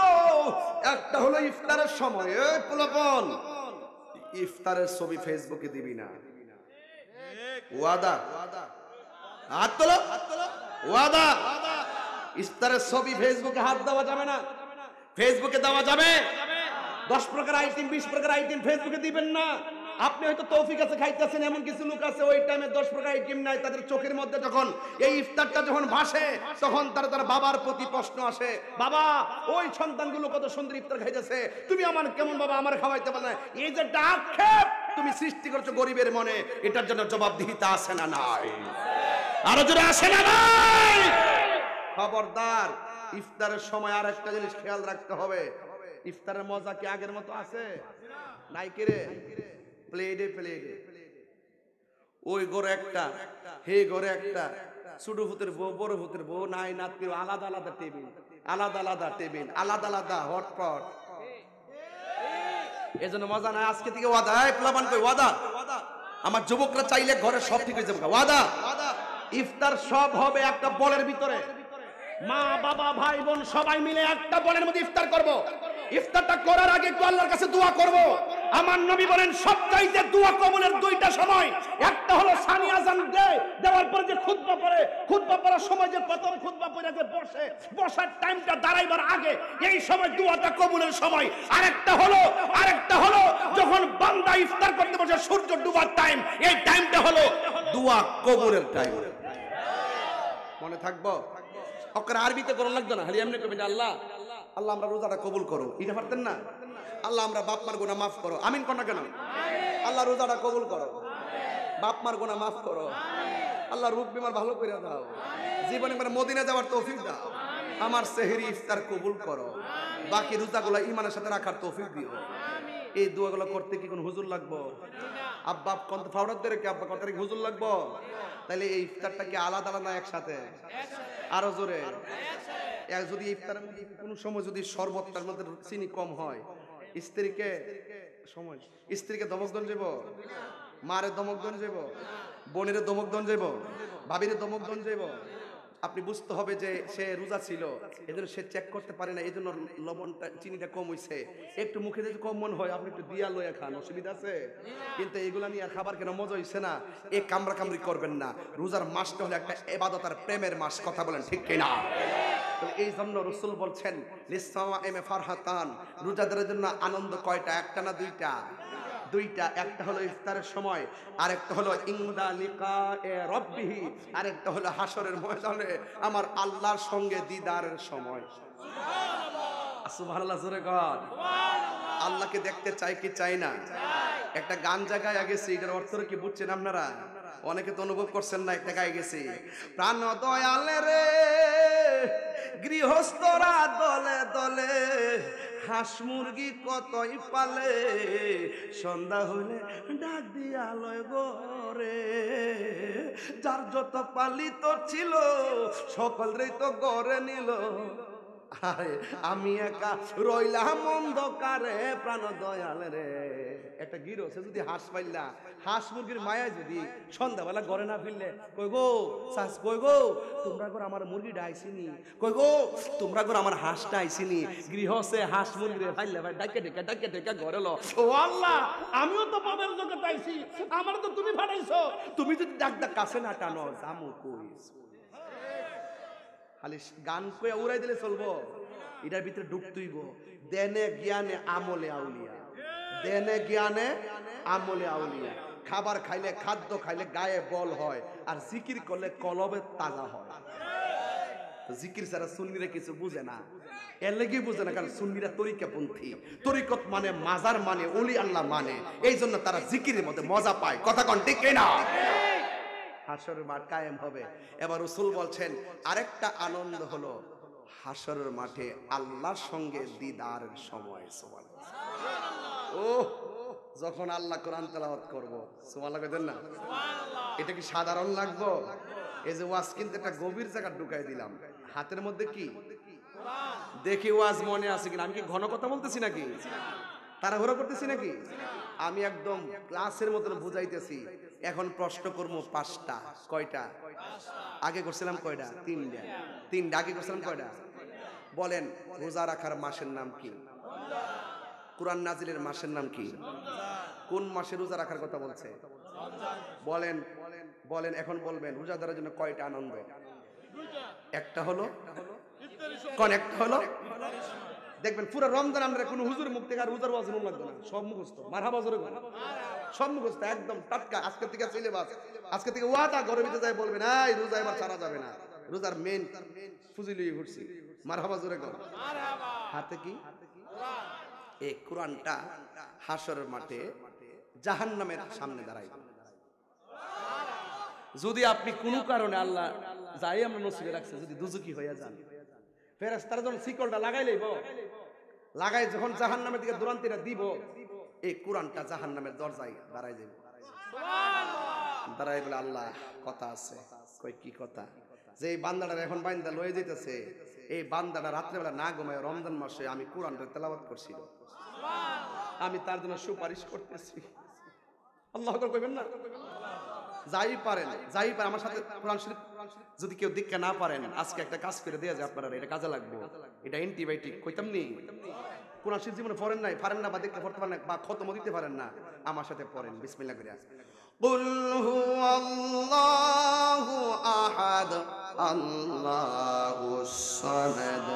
একটা হলো ইফতারের সময়, এই পোলাপন ইফতারের ছবি ফেসবুকে দিবি না, ওয়াদা, হাত তোলো, ওয়াদা, ইফতারের ছবি ফেসবুকে হাত দেওয়া যাবে না, ফেসবুকে দেওয়া যাবে 10 প্রকার আইটেম 20 প্রকার আইটেম ফেসবুকে দিবেন না। আপনি হয়তো তৌফিক আছে খাইতেছেন, এমন কিছু লোক আছে ওই টাইমে 10 প্রকার আইটেম নাই, তাদের চোখের মধ্যে যখন এই ইফতারটা যখন ভাসে তখন তার বাবার প্রতি প্রশ্ন আসে, বাবা ওই সন্তানগুলো কত সুন্দর ইফতার খাইতেছে, তুমি আমার কেমন বাবা আমার খাওয়াইতে পারলে, এই যে আক্ষেপ তুমি সৃষ্টি করছো গরিবের মনে, এটার জন্য জবাবদিহিতা আছে না নাই? আরো জোরে আসে না নাই? খবরদার, ইফতারের সময় আর একটা জিনিস খেয়াল রাখতে হবে, ইফতারের মজা কি আগের মতো আছে? নাই কি রে? প্লেটে প্লেটে, ওই ঘরে একটা, হে ঘরে একটা, ছোট ভূতের বউ, বড় ভূতের বউ, নাই নাতি, আলাদা আলাদা টেবিল, আলাদা আলাদা টেবিল, আলাদা আলাদা হটপট। এজন্য মজা নাই। আজকে থেকে ওয়াদা, এই প্লাবান কই ওয়াদা, আমার যুবকরা চাইলে ঘরে সব ঠিক হয়ে যাবে। ওয়াদা, ইফতার সব হবে একটা বলের ভিতরে, মা বাবা ভাই বোন সবাই মিলে একটা বলের মধ্যে ইফতার করব। ইফতারটা করার আগে একটু আল্লাহর কাছে দোয়া করব। আমার নবী বলেন সবচাইতে দোয়া কবুলের দুইটা সময়, একটা হলো সানি আযান দেওয়ার পর যে খুতবা পড়ে, খুতবা পড়ার সময় যে প্রথম খুতবা পড়ে যে বসে, বসার টাইমটা দাঁড়াইবার আগে, এই সময় দোয়াটা কবুলের সময়। আরেকটা হলো যখন বান্দা ইফতার করতে বসে সূর্য ডুবার টাইম, এই টাইমটা হলো দোয়া কবুলের টাইম। মনে থাকবো? ওকে আরবিতে করুন লাগতো না, খালি এমনি কবেন আল্লাহ আল্লাহ আমরা রোজাটা কবুল করো, এটা পারতেন না? আল্লাহ আমরা বাপ মার গুনাহ মাফ করো, আমিন কোন না কেন? আল্লাহ রোজাটা কবুল করো, বাপ মার গুনাহ মাফ করো, আল্লাহ রোগ বিমার ভালো করে দাও, জীবনে মানে মদিনা যাওয়ার তৌফিক দাও, আমার সেহরি ইফতার কবুল করো, বাকি রোজাগুলো ঈমানের সাথে রাখার তৌফিক দিও। এই দোয়াগুলো করতে কি কোন হুজুর লাগবো? আব্বা কোন ফাওরাত ধরে কি আব্বা কত তারিখ হুজুর লাগবো? তাহলে এই ইফতারটা কি আলাদা আলাদা না একসাথে? আরো জোরে। যদি ইফতারের মধ্যে কোনো সময় যদি শরবতটার মধ্যে চিনি কম হয়, স্ত্রীকে দমক দন যাব, মারে দমক দন যাব, বোনের দমক দন যাব, ভাবিরে দমক দন যাব। আপনি বুঝতে হবে যে সে রোজা ছিল, এজন্য সে চেক করতে পারে না, এজন্য লবণটা চিনিটা কম হইছে। একটু মুখে যদি কম মন হয় আপনি একটু দিয়া লইয়া খান, অসুবিধা আছে? কিন্তু এগুলা নিয়ে খাবার কেন মজা হইছে না, এ কামড়া কামড়ি করবেন না। রোজার মাসটা হলো একটা ইবাদত আর প্রেমের মাস, কথা বলেন ঠিক কিনা? এই জন্য রাসূল বলছেন লিসাওয়াইমে ফারহাতান, রোজাদারের জন্য আনন্দ কয়টা? একটা না দুইটা? দুইটা। একটা হলো ইফতারের সময়, আরেকটা হলো ইনদা লিকায়ে রাব্বিহি, আরেকটা হলো হাসরের ময়দানে আমার আল্লাহর সঙ্গে দিদারের সময়। সুবহানাল্লাহ, সুবহানাল্লাহ জোরে কর। সুবহানাল্লাহ। আল্লাহকে দেখতে চাই কি চাই না? একটা গান জায়গায় গেছি, এটার অর্থ কি বুঝছেন আপনারা? অনেকে তো অনুভব করছেন না। একটা গায়ে গেছি, প্রাণ দয়ালে রে গৃহস্থরা দলে দলে হাঁস মুরগি কতই পালে, সন্ধ্যা হইলে ডাক দিয়া লয় গরে, যার যত পালিত ছিল সকলরেই তো গড়ে নিল, আরে আমি একা রইলাম অন্ধকারে প্রাণ দয়াল রে। একটা গিরো সে যদি হাঁস পাইলা, হাঁস মুরগির মায়া যদি সন্ধ্যাবেলা ঘরে না ফিরলে, কই গো শাস, কই গো তোমরা ঘর আমার মুরগিটা আইসিনি, কই গো তোমরা ঘর আমার হাঁসটা আইসিনি, গৃহ সে হাঁস মুরগি ফাইলে ভাই ডাকে ডেকে ডাকে ডেকে ঘরে লো। ও আল্লাহ, আমিও তো পাবের জগতে আইছি, আমার তো তুমি ফাটাইছো, তুমি যদি ডাক ডাক কাছে না টানো জামু কইস। খালি গান কইয়া উড়াই দিলে চলবো? এটার ভিতরে ঢুকতেইব। দেনে জ্ঞানে আমলে আউলিয়া, দেনে জ্ঞানে আমলে আউলিয়া। খাবার খাইলে, খাদ্য খাইলে গায়ে বল হয়, আর জিকির করলে কলবে তাজা হয়। জিকির ছাড়া সুন্নিরা কিছু বুঝে না, এর লেগেই বুঝে না, কারণ সুন্নিরা তরিকাপন্থী। তরিকত মানে মাজার মানে ওলি আল্লাহ মানে, এই জন্য তারা জিকিরের মধ্যে মজা পায়। কথা কন ঠিক কিনা? হাসরের মাঠ কায়েম হবে। এবার রাসূল বলছেন আরেকটা আনন্দ হলো হাসরের মাঠে আল্লাহর সঙ্গে দিদারের সময়। সুবহানাল্লাহ। ও যখন আল্লাহ কোরআন তেলাওয়াত করব, সুবহানাল্লাহ কইতেন না? সুবহানাল্লাহ। এটা কি সাধারণ লাগবো? এই যে ওয়াজ কিন্তু একটা গভীর জায়গা ঢুকাই দিলাম। হাতের মধ্যে কি কোরআন, দেখি ওয়াজ মনে আছে কিনা। আমি কি ঘন কথা বলতেছি নাকি? তাড়াহুড়ো করতেছি নাকি? আমি একদম ক্লাসের মতন বুঝাইতেছি। এখন প্রশ্ন করবো 5টা। কয়টা? আগে করছিলাম কয়টা? 3টা। 3টা আগে করছিলাম কয়টা? বলেন, রোজা রাখার মাসের নাম কি? কোরআন নাজিলের মাসের নাম কি? কোন মাসে রোজা রাখার কথা বলছে? বলেন বলেন, এখন বলবেন রোজাদারের জন্য কয়টা আনন্দ? একটা হলো কোন? একটা হলো দেখবেন পুরো রমজান আমরা কোনো হুজুর মুখ থেকে আর রোজার ওয়াজ মন লাগবে না, সব মুখস্থ। মারহাবা জোরে বলেন, সব মুখস্থ একদম টাটকা। আজকে থেকে সিলেবাস, আজকে থেকে ওয়াদা ঘরের ভিতরে যাই বলবেন এই রোজা এবার ছাড়া যাবে না, রোজার মেইন ফুজিলি ঘুরছি। মারহাবা জোরে কর। হাতে কি? এই কোরআনটা হাসরের মাঠে জাহান্নামের সামনে দাঁড়াইবে। যদি আপনি কোনো কারণে আল্লাহ যাই আমরা নসিবে রাখছে যদি দুজকি হইয়া যান, ফেরেশতারা যখন শিকলটা লাগাই লইব, লাগাই যখন জাহান্নামের দিকে দুরান্তিরা দিব, এই কোরআনটা জাহান্নামের দরজায় দাঁড়ায় যাবে। দাঁড়াই বলে আল্লাহ কথা আছে। কই কি কথা? যে এই বান্দাটা এখন বান্দা লয়ে যেতেছে, এই বান্দাটা রাত্রেবেলা না ঘুমায় রমজান মাসে আমি কোরআনটা তেলাওয়াত করছিল, আমি তার জন্য সুপারিশ করতেছি। আল্লাহ আকবার কইবেন না? যাই পারেন আমার সাথে কোরআন শরীফ যদি কেউ দীক্ষা না পারেন, আজকে একটা কাজ করে দেয়া যায় আপনারা, এটা কাজে লাগবে। এটা অ্যান্টিবায়োটিক কইতাম নি। কোরআন শরীফ জীবনে পড়েন নাই, পারেন না বা দীক্ষা পড়তে পারেন না বা খতম দিতে পারেন না, আমার সাথে পড়েন বিসমিল্লাহ করে। কুল হুয়াল্লাহু আহাদ আল্লাহুস সামাদ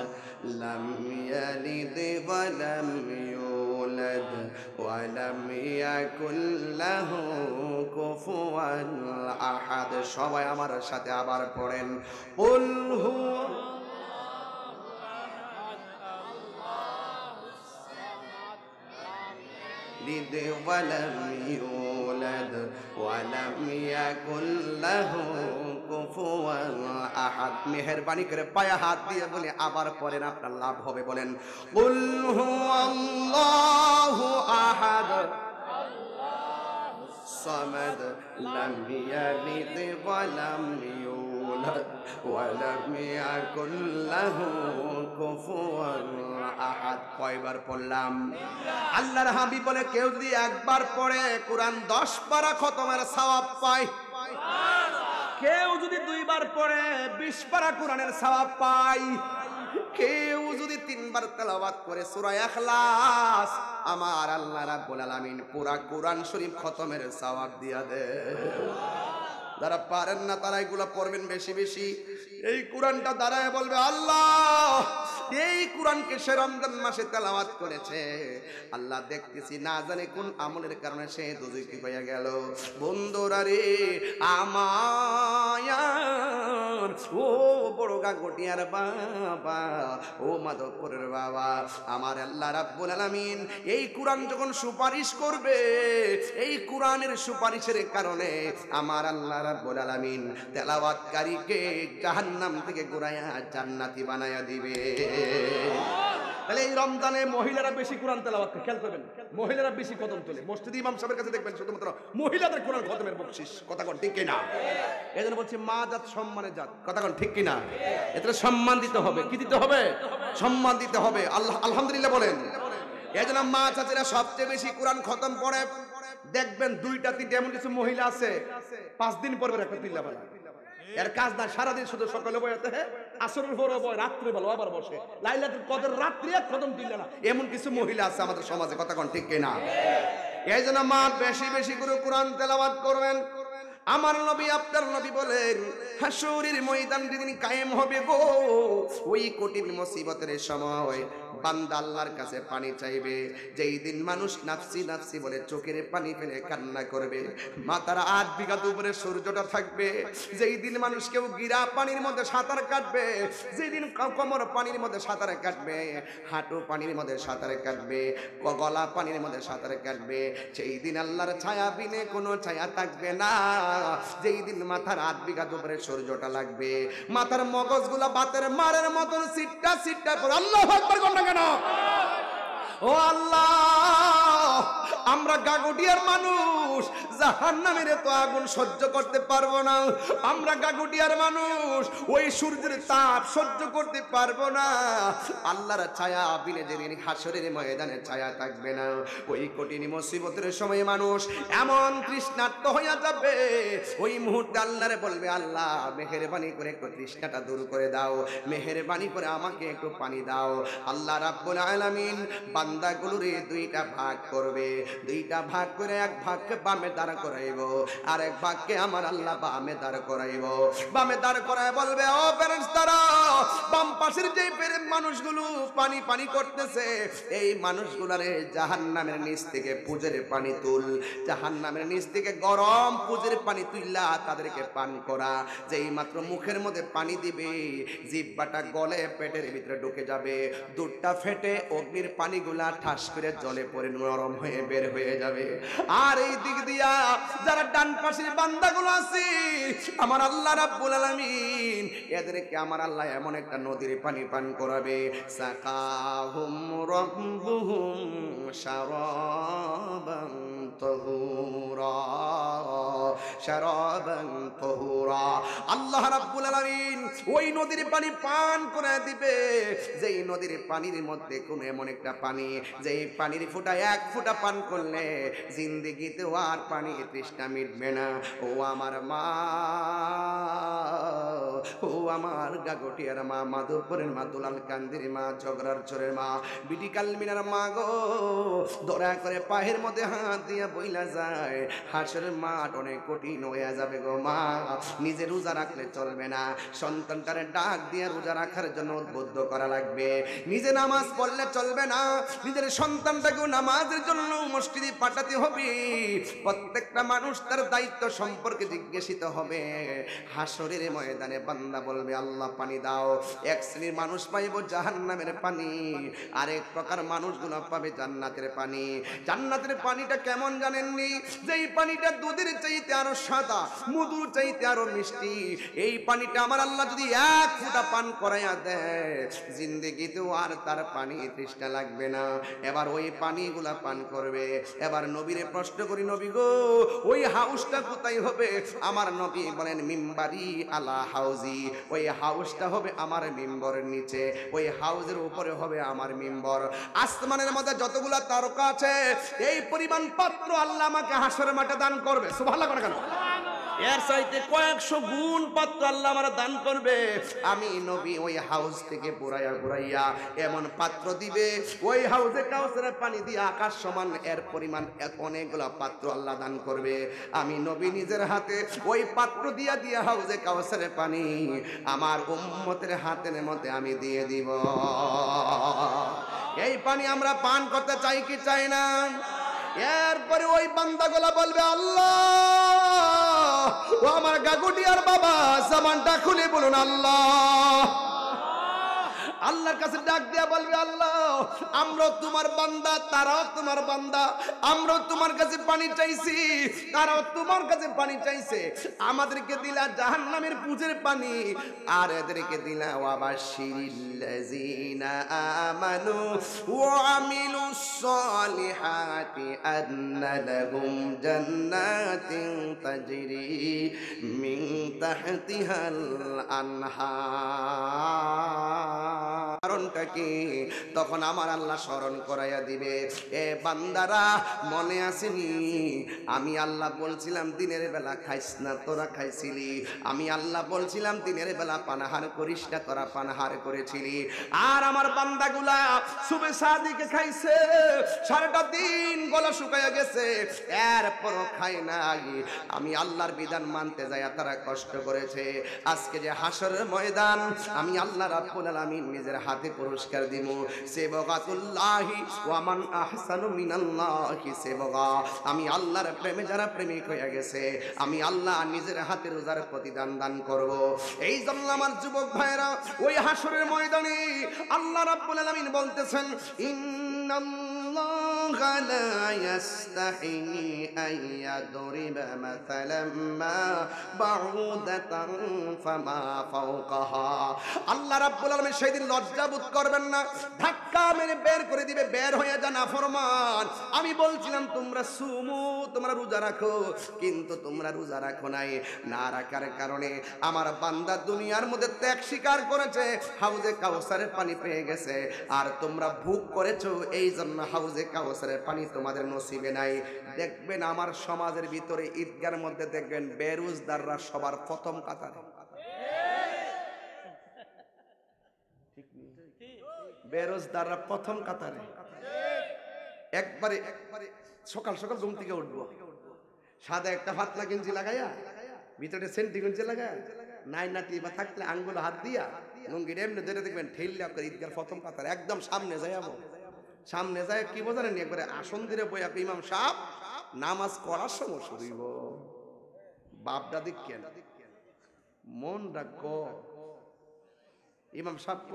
লাম ইয়ালিদ ওয়া লাম ইউলাদ ওয়া লাম ইয়াকুল লাহু কুফুয়ান আহাদ। সবাই আমার সাথে আবার পড়েন, কুল হুয়াল্লাহু يلد ولم يولد ولم يكن له كفوا احد। মেহেরবানি করে পায়ে হাত দিয়ে বলে আবার পড়েন, আপনার লাভ হবে। বলেন কুল হুয়াল্লাহু আহাদ আল্লাহুস সামাদ লাম ইয়ালিদ ওয়া লাম ইউলাদ ওয়া লাম ইয়াকুল লাহু কুফুয়ান আহাদ। কয়বার পড়লাম? আল্লাহর হাবিব বলে কেউ যদি একবার পড়ে কোরআন 10 পারা খতমের সওয়াব পায়, কেউ যদি 2 বার পড়ে 20 পারা কোরআনের সওয়াব পায়, কেউ যদি 3 বার তেলাওয়াত করে সূরা ইখলাস, আমার আল্লাহ রাব্বুল আলামিন পুরা কোরআন শরীফ খতমের সওয়াব দিয়া দেয়। যারা পারেন না তারা এগুলো পড়বেন বেশি বেশি। এই কোরআনটা দাঁড়ায় বলবে আল্লাহ এই কোরআনকে সে রমজান মাসে তেলাওয়াত করেছে, আল্লাহ দেখতেছি না জানে কোন আমলের কারণে সে দুজকি হয়ে গেল। বন্ধুরা রে আমার, ও বড় গাগটিয়ার বাবা, ও মাধবপুরের বাবা, আমার আল্লাহ রাব্বুল আলামিন এই কোরআন যখন সুপারিশ করবে, এই কোরআনের সুপারিশের কারণে আমার আল্লাহ রাব্বুল আলামিন তেলাওয়াতকারীকে জাহান্নাম থেকে ঘুরাইয়া জান্নাতি বানায়া দিবে। তাহলে এই রমজানে মহিলারা বেশি কোরআন তেলাওয়াত করে, খেয়াল করবেন, মহিলারা বেশি কদম তোলে। মসজিদ ইমাম সাহেবের কাছে দেখবেন শুধুমাত্র মহিলাদের কোরআন খতমের বকশিশ। কথা কোন ঠিক কিনা? এজন্য বলছি মা জাত সম্মানের জাত। কথা কোন ঠিক কিনা? এতে সম্মান দিতে হবে। কি দিতে হবে? সম্মান দিতে হবে। আল্লাহ আলহামদুলিল্লাহ বলেন। এজন্য মা চাচিরা সবচেয়ে বেশি কোরআন খতম পড়ে। দেখবেন 2টা 3টা এমন কিছু মহিলা আছে 5 দিন পর একটা তিল্লা বলা, এর কাজ না, সারাদিন শুধু সকালে বয়াতে আসরের পরে বয়, রাত্রে বলো আবার বসে, লাইলাতুল কদর রাত্রে খতম দিল না, এমন কিছু মহিলা আছে আমাদের সমাজে। কথা কোন ঠিক কিনা? এই জন্য মা বেশি বেশি করে কোরআন তেলাওয়াত করবেন। আমার নবী আপনার নবী বলেন হাসরের ময়দান যেদিন কায়েম হবে গো, ওই কঠিন মুসিবতের সময় বান্দা আল্লাহর কাছে পানি চাইবে, যেই দিন মানুষ নাফসি নাফসি বলে চোখের পানি ফেলে কান্না করবে, মাথার 8 বিঘা উপরে সূর্যটা থাকবে, যেই দিন মানুষ কেউ গিরা পানির মধ্যে সাঁতার কাটবে, যেই দিন কোমর পানির মধ্যে সাঁতার কাটবে, হাঁটু পানির মধ্যে সাঁতার কাটবে, গলা পানির মধ্যে সাঁতার কাটবে, সেই দিন আল্লাহর ছায়া বিনে কোনো ছায়া থাকবে না। যেই দিন মাথার 8 বিঘা উপরে সূর্যটা লাগবে, মাথার মগজগুলা বাতের মারের মতন সিটটা সিটটা পড়ে আল্লাহু আকবার কোন না কেন? ও আল্লাহ, আমরা গাগুটিয়ার মানুষ, জাহান্নামের তো আগুন সহ্য করতে পারবো না। আমরা গাগুটিয়ার মানুষ, ওই সূর্যের তাপ সহ্য করতে পারবো না। আল্লাহর ছায়া বিনে যেদিন হাসরের ময়দানে ছায়া থাকবে না, ওই কঠিন মুসিবতের সময় মানুষ এমন তৃষ্ণার্ত হয়ে যাবে, ওই মুহূর্তে আল্লাহরে বলবে আল্লাহ মেহেরবানি করে একটু তৃষ্ণাটা দূর করে দাও, মেহেরবানি করে আমাকে একটু পানি দাও। আল্লাহ রাব্বুল আলামিন বান্দাগুলোরে 2টা ভাগ করবে, 2টা ভাগ করে এক ভাগকে বামে দাঁড় করাইব, আর এক ভাগকে আমার আল্লাহ বামে দাঁড় করাইব। বামে দাঁড় করায় বলবে ও ফেরেশতারা, বাম পাশের যে মানুষগুলো পানি পানি করতেছে, এই মানুষগুলারে জাহান্নামের নিচ থেকে পুজের পানি তুল, জাহান্নামের নিচ থেকে গরম পুজের পানি তুইলা তাদেরকে পান করা। যেই মাত্র মুখের মধ্যে পানি দিবে, জিহ্বাটা গলে পেটের ভিতরে ঢুকে যাবে, দুধটা ফেটে অগ্নির পানিগুলা ঠাস করে জলে পড়ে নরম হয়ে বের হয়ে যাবে। আর এই দিক দিয়া যারা ডান পাশের বান্দাগুলো আছে, আমার আল্লাহ রাব্বুল আলামিন এদেরকে আমার আল্লাহ এমন একটা নদীর পানি পান করাবে। সাকাহুম রাব্বুহুম শারাবান তাহুরা, শারাবান তাহুরা। আল্লাহ রাব্বুল আলামিন ওই নদীর পানি পান করে দিবে, যেই নদীর পানির মধ্যে কোনো এমন একটা পানি, যেই পানির ফোঁটা এক ফোঁটা পান করলে জিন্দেগিতে আর পানি তৃষ্ণা মিটবে না। ও আমার মা, ও আমার গাগটিয়ার মা, মাধবপুরের মা, দুলাল কান্দির মা, ঝগড়ার চোরের মা, বিটি কালমিনার মা গো, দয়া করে পায়ের মধ্যে হাত দিয়া বইলা যায়, হাসের মাঠ অনেক কঠিন হয়ে যাবে গো মা। নিজে রোজা রাখলে চলবে না, সন্তানটারে ডাক দিয়ে রোজা রাখার জন্য উদ্বুদ্ধ করা লাগবে। নিজে নামাজ পড়লে চলবে না, নিজের সন্তানটাকেও নামাজের জন্য মসজিদে পাঠাতে হবে। প্রত্যেকটা মানুষ তার দায়িত্ব সম্পর্কে জিজ্ঞাসিত হবে। হাসরের ময়দানে বান্দা বলবে আল্লাহ পানি দাও। এক শ্রেণীর মানুষ পাইব জাহান্নামের পানি, আরেক প্রকার মানুষগুলো পাবে জান্নাতের পানি। জান্নাতের পানিটা কেমন জানেননি? যেই পানিটা দুধের চাইতে আরো সাদা, মধুর চাইতে আরো মিষ্টি। এই পানিটা আমার আল্লাহ যদি এক ফোঁটা পান করাইয়া দেয়, জিন্দেগিতেও আর তার পানি তৃষ্ণা লাগবে না। এবার ওই পানিগুলা পান করবে। এবার নবীরে প্রশ্ন করি, নবী গো ওই হাউসটা কোথায় হবে? আমার নবী বলেন মিম্বারি আলা হাউজি, ওই হাউসটা হবে আমার মিম্বরের নিচে, ওই হাউজের উপরে হবে আমার মিম্বর। আসমানের মধ্যে যতগুলা তারকা আছে এই পরিমাণ পাত্র আল্লাহ আমাকে হাসরের মাঠে দান করবে। সুবহানাল্লাহ করে কেন? এর চাইতে কয়েকশো গুণ পাত্র আল্লাহ আমার দান করবে। আমি নবী ওই হাউস থেকে বুড়াইয়া বুড়াইয়া এমন পাত্র দিবে, ওই হাউসে কাউসারের পানি দিয়ে আকাশ সমান এর পরিমাণ অনেকগুলা পাত্র আল্লাহ দান করবে। আমি নবী নিজের হাতে ওই পাত্র দিয়া দিয়া হাউসে কাউসারের পানি আমার উম্মতের হাতের মধ্যে আমি দিয়ে দিব। এই পানি আমরা পান করতে চাই কি চাই না? এরপরে ওই বান্দাগুলা বলবে আল্লাহ, ও আমার গাগুটিয়ার বাবা, জামানটা খুলে বলুন আল্লাহ। আল্লাহর কাছে ডাক দিয়া বলবে আল্লাহ আমরা তোমার বান্দা, তারাও তোমার বান্দা, আমরাও তোমার কাছে পানি চাইছি, তারাও তোমার কাছে পানি চাইছে। আমাদেরকে দিলা জাহান্নামের পুজের পানি, আর এদেরকে দিলা ওয়াবাশশিরিল্লাযিনা আমানু ওয়া আমিলুস সালিহাতি আন্না লাহুম জান্নাতিন তাজরি মিন তাহতিহাল আনহার। কারণটা কি? তখন আমার আল্লাহ স্মরণ করাইয়া দিবে, এ বান্দারা মনে আসেনি আমি আল্লাহ বলছিলাম দিনের বেলা খাইস না, তোরা খাইছিলি। আমি আল্লাহ বলছিলাম দিনের বেলা পানাহার করিস না, তোরা পানাহার করেছিলি। আর আমার বান্দাগুলা সুবে সাদিকে খাইছে, সারাটা দিন গলা শুকাইয়া গেছে, এরপরও খায় নাই। আমি আল্লাহর বিধান মানতে যাইয়া তারা কষ্ট করেছে। আজকে যে হাসরের ময়দান, আমি আল্লাহ রাব্বুল আলামিন নিজের হাতে পুরস্কার দিব। সেবগাতুল্লাহি ওয়া মান আহসানু মিনাল্লাহি সেবগা। আমি আল্লাহর প্রেমে যারা প্রেমিক হয়ে গেছে, আমি আল্লাহ নিজের হাতে রোজার প্রতিদান দান করব। এই জন্য আমার যুবক ভাইরা ওই হাসরের ময়দানে আল্লাহ রাব্বুল আলামিন বলতেছেন ইন্নাল্লাহা লা ইয়াস্তাহি আন ইয়াদরিবা মাসালাম মা বাউদাতান ফামা ফাওকাহা। আল্লাহ রাব্বুল আলামিন সেদিন লজ্জা বোধ করবেন না, ধাক্কা মেরে বের করে দিবে, বের হয়ে যা নাফরমান। আমি বলছিলাম তোমরা সুমু, তোমরা রোজা রাখো, কিন্তু তোমরা রোজা রাখো নাই। না রাখার কারণে আমার বান্দা দুনিয়ার মধ্যে ত্যাগ স্বীকার করেছে, হাউজে কাউসারের পানি পেয়ে গেছে। আর তোমরা ভোগ করেছো, এই জন্য হাউজে কাউসারের পানি তোমাদের নসিবে নাই। দেখবেন আমার সমাজের ভিতরে ঈদগার মধ্যে দেখবেন বেরোজদাররা সবার প্রথম কাতারে। বেরোজদাররা প্রথম কাতারে। একবারে সকাল সকাল ঘুম থেকে উঠবো, সাদা একটা ফাতলা গেঞ্জি লাগাইয়া, ভিতরে সেন্টি গেঞ্জি লাগায়, নাই নাতি বা থাকলে আঙ্গুল হাত দিয়া লুঙ্গির এমনি ধরে দেখবেন ঠেললে আপনার ঈদগার প্রথম কাতারে একদম সামনে যাইয়াবো। সামনে যায় কি বোঝালেন, একবারে আসন ধরে বই আপনি ইমাম সাহেব নামাজ করার সময় শুরুইব। বাপটা দেখেন মন রাখ, ইমাম সাহেব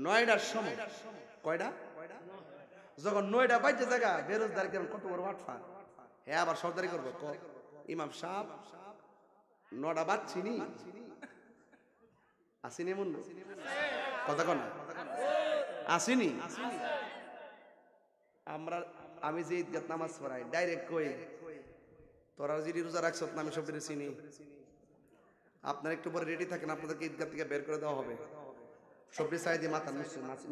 9টার সময়, কয়টা যখন 9টা বাজে জায়গা বেরোজদার কেন কত বড় ওয়াটফা, হ্যাঁ আবার সর্দারি করবো। ইমাম সাহেব 9টা বাজছিনি, আসিনি এমন কথা কনা আসিনি আমরা আমি যে ঈদগাহ নামাজ পড়াই ডাইরেক্ট কই তোরা যদি রোজা রাখছ না আমি সব চিনি আপনারা একটু পরে রেডি থাকেন আপনাদেরকে ঈদগাহ থেকে বের করে দেওয়া হবে সবজি চাই দিয়ে মাথা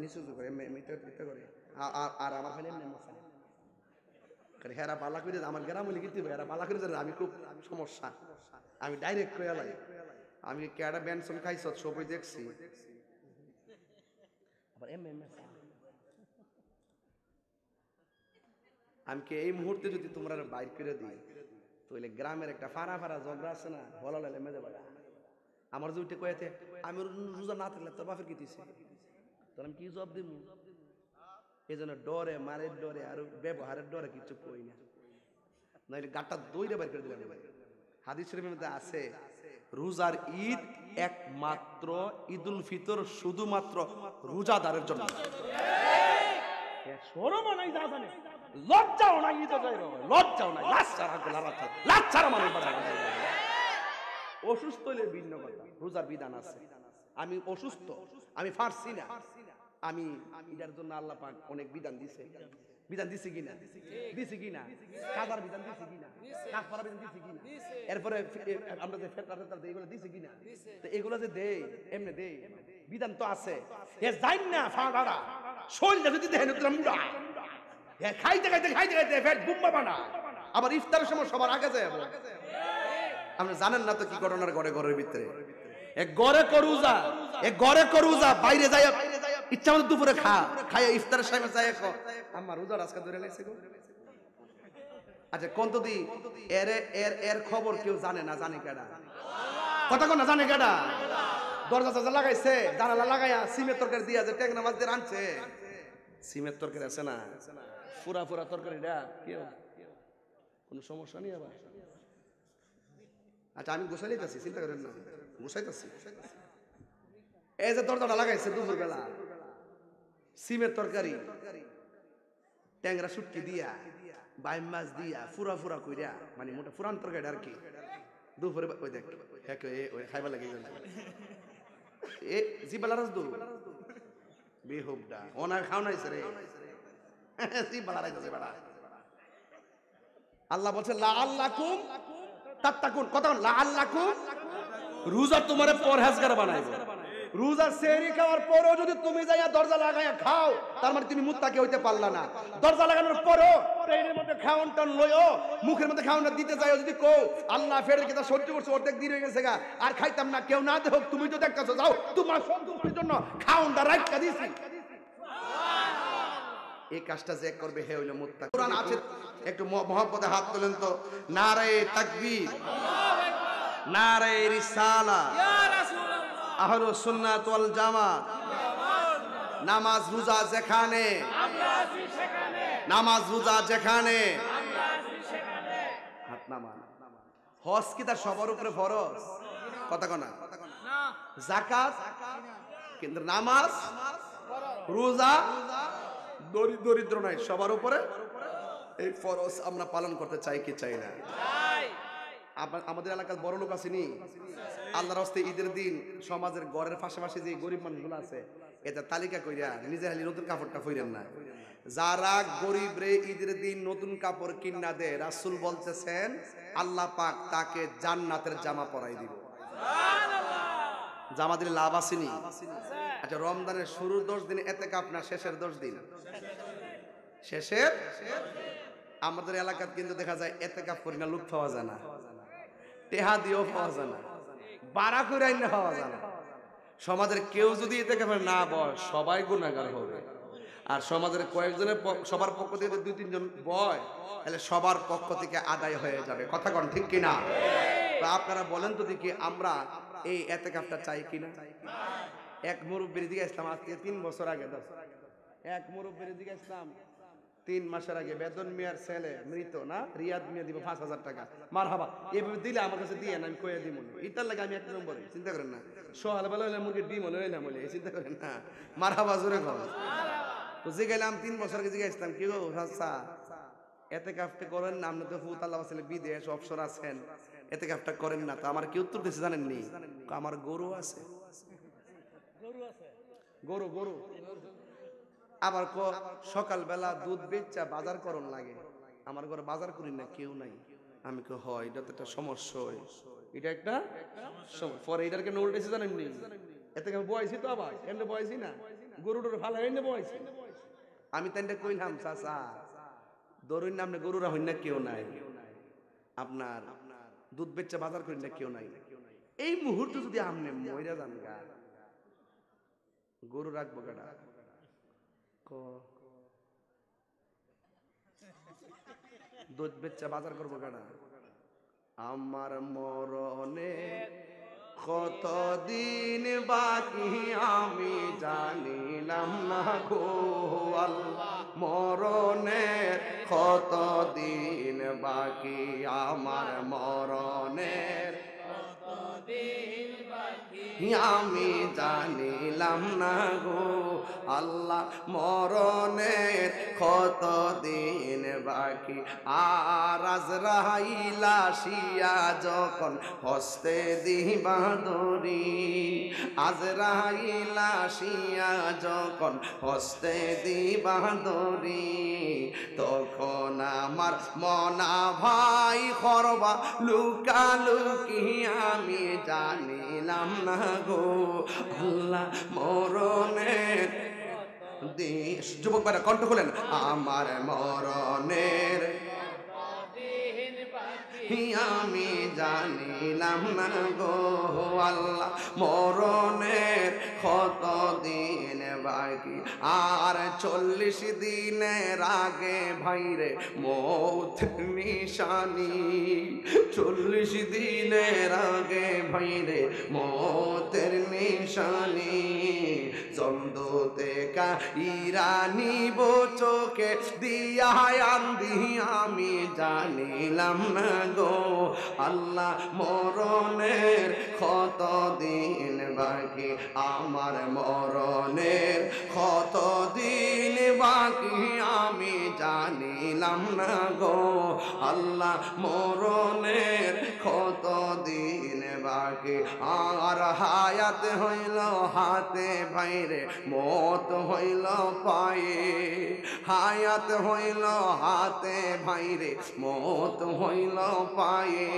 নিচু করে মিথ্যা করে আর আমার খালি এমনি মাথা হেরা পালা করে আমার গ্রাম হলে কিন্তু হেরা পালা করে আমি খুব সমস্যা আমি ডাইরেক্ট করে এলাই আমি কেডা বেনসন খাইছ সবই দেখছি আবার আমি কি এই মুহূর্তে যদি তোমরা বাইর করে দিই তাহলে গ্রামের একটা ফাড়া ঝগড়া আছে না বলা লাইলে মেজে বাড়া আমার যে উঠে কয়েতে আমি রোজা না থাকলে তোর বাপের কি দিছে তোর আমি কি জবাব দিব এই জন্য ডরে মারের ডরে আর ব্যবহারের ডরে কিছু কই না নাহলে গাটা দইটা বের করে দিলাম হাদিস শরীফের মধ্যে আছে রোজার ঈদ একমাত্র ঈদুল ফিতর শুধুমাত্র রোজাদারের জন্য শরমও নাই যা জানে লজ্জাও নাই ঈদ লজ্জাও নাই লাচ্ছারা মানুষ অসুস্থ হলে ভিন্ন কথা রোজার বিধান আছে আমি অসুস্থ আমি পারছি না আমি এটার জন্য আল্লাহ পাক অনেক বিধান দিছে কিনা দিছে কিনা কাদার বিধান দিছে কিনা কাফারা বিধান দিছে কিনা এরপরে আমরা যে ফেতরা দেই এগুলো দিছে কিনা তো এগুলো যে দেই এমনি দেই বিধান তো আছে এ যাই না ফাড়াড়া শরীরটা যদি দেহেন তোরা মুড়া এ খাইতে পেট বুম্বা বানা আবার ইফতারের সময় সবার আগে যায় আপনি জানেন না তো কি ঘটনার ঘরের ভিতরে এক ঘরে করুজা বাইরে যায় ইচ্ছা মতো দুপুরে খায় ইফতারের সময় যায় আমার রোজা আজকে ধরে লাইছে গো আচ্ছা কোন দি এর খবর কেউ জানে কেডা কথা কোন না জানে কেডা দরজা লাগাইছে জানালা লাগাইয়া সিমের তরকারি দিয়া যে ট্যাংরা মাছ দিয়ে রাঁধছে সিমের তরকারি আছে না পুরা তরকারিটা কেউ কোনো সমস্যা নেই আবার আচ্ছা আমি গোসাই লিতেছি চিন্তা করেন না গোসাইতেছি এই যে দরজাটা লাগাইছে দুপুর বেলা সিমের তরকারি ট্যাংরা শুটকি দিয়া বাইম মাছ দিয়া ফুরা কইরা মানে মোটা ফুরান তরকারি আর কি দুপুরে ওই দেখ ওই খাইবা লাগে এ জিবালা রাজদু বেহুবডা ওনার খাও নাইছে রে জিবালা রাইছে বেড়া আল্লাহ বলছে লা আল্লাকুম তাত্তাকুন কথা লা আল্লাকুম রোজা তোমারে পরহেজগার বানাইবে রোজা সেহরি খাওয়ার পরেও যদি তুমি যাইয়া দরজা লাগাইয়া খাও তার মানে তুমি মুত্তাকি হইতে পারলা না দরজা লাগানোর পরেও ট্রেনের মধ্যে খাওয়ান টান লইও মুখের মধ্যে খাওয়ানটা দিতে যাইও যদি কো আল্লাহ ফেরের কথা সহ্য করছে অর্ধেক দিন হয়ে গেছে গা আর খাইতাম না কেউ না দেখো তুমি তো দেখতেছো যাও তোমার সন্তুষ্টির জন্য খাওয়ানটা রাখা দিছি এই কাজটা যে করবে হে হইল মুত্তাকি কোরআন আছে একটু মহব্বতে হাত তোলেন তো নারে তাকবীর নারে রিসালা ইয়া রাসূলুল্লাহ আহলুস সুন্নাত ওয়াল জামাত নামাজ রোজা যেখানে আমরা আছি সেখানে নামাজ রোজা যেখানে আমরা আছি সেখানে হাত নামান হজ কি তার সবার উপরে ফরজ কথা কনা না যাকাত কিন্তু নামাজ রোজা দরিদ্র নাই সবার উপরে এই ফরজ আমরা পালন করতে চাই কি চাই না আমাদের এলাকার বড় লোক আসেনি আল্লাহর রাস্তে ঈদের দিন সমাজের ঘরের পাশাপাশি যে গরিব মানুষগুলো আছে এটা তালিকা কইরা নিজে হালি নতুন কাপড়টা পরেন না যারা গরিব রে ঈদের দিন নতুন কাপড় কিনা দেয় রাসূল বলতেছেন আল্লাহ পাক তাকে জান্নাতের জামা পরাই দিব জামা দিলে লাভ আসেনি আচ্ছা রমজানের শুরুর 10 দিন ইতিকাফ না শেষের 10 দিন শেষের আমাদের এলাকাত কিন্তু দেখা যায় ইতিকাফ করি না লোক পাওয়া যায় না টেহা দিয়েও পাওয়া যায় না বাড়া করে আইনে পাওয়া যায় না সমাজের কেউ যদি ইতিকাফে না বয় সবাই গুনাহগার হবে আর সমাজের কয়েকজনের সবার পক্ষ থেকে 2-3 জন বয় তাহলে সবার পক্ষ থেকে আদায় হয়ে যাবে কথা কোন ঠিক কিনা তো আপনারা বলেন তো দেখি আমরা এই ইতিকাফটা চাই কিনা এক মুরব্বির দিকে ইসলাম আজকে 3 বছর আগে এক মুরব্বির দিকে ইসলাম 3 মাসের আগে বেদন মিয়ার ছেলে মৃত না রিয়াদ মিয়া দিব 5000 টাকা মারহাবা এভাবে দিলে আমার কাছে দিয়ে না আমি কইয়া দিব এটার লাগে আমি 1 নম্বরে চিন্তা করেন না সকাল বেলা হইলে মুরগির ডিম হইলাম বলে চিন্তা করেন না মারহাবা জোরে কর তো যে গেলাম 3 বছর আগে জিজ্ঞাসা ইসলাম কি গো আচ্ছা ইতিকাফটা করেন না আপনি তো ফুত আল্লাহ ওয়াসাল্লাম বিদেশ অবসর আছেন ইতিকাফটা করেন না তো আমার কি উত্তর দিতে জানেন নি আমার গরু আছে গরু গরু আবার সকালবেলা দুধ বেচা বাজার করন লাগে, আমার ঘরে বাজার করি না কেউ নাই। আমি কই হয় এটা তো একটা সমস্যা, এটা একটা পরে এটার কেন উল্টেছে জানেন নি, এতে আমি বয়সি তো আবার এমনি বয়সি না, গরুটার ভালো এমনি বয়সি। আমি তাইলে কইলাম চাচা ধরুন আপনি গরুরা হইন না কেউ নাই, আপনার দুধ বেচা বাজার করেন না কেউ নাই, এই মুহূর্তে যদি আপনি মইরা যান গা গরু রাখবো কেডা? দুধ বেচা বাজার করবো কেডা? আমার মরণে কতদিন বাকি আমি জানিলাম না গো আল্লাহ, মরণের কতদিন বাকি আমার মরণের কতদিন বাকি আমি জানিলাম না গো আল্লাহ, মরণের কতদিন বাকি। আর আজরাইল আসিয়া যখন হস্তে দিবা দড়ি, আজরাইল আসিয়া যখন হস্তে দিবা দড়ি, তখন আমার মনা ভাই করবা লুকালুকি আমি জানিলাম না গো আল্লাহ, মরণের দেশ। যুবক ভাইরা কণ্ঠ খোলেন, আমার মরণের আমি জানিলাম না গো আল্লাহ, মরণের কতদিন বাকি। আর 40 দিনের আগে ভাইরে মৌত নিশানি, 40 দিনের আগে ভাইরে মৌতের নিশানি, চন্দতে কা ইরানি চোখে দিয়া আন্দি আমি জানিলাম না গো আল্লাহ, মরণের কতদিন বাকি আমার মরণের কতদিন বাকি আমি জানিলাম না গো আল্লাহ, মরণের কতদিন বাকি। আর হায়াত হইল হাতে ভাইরে মত হইল পায়ে, হায়াত হইল হাতে ভাইরে মত হইল পায়ে,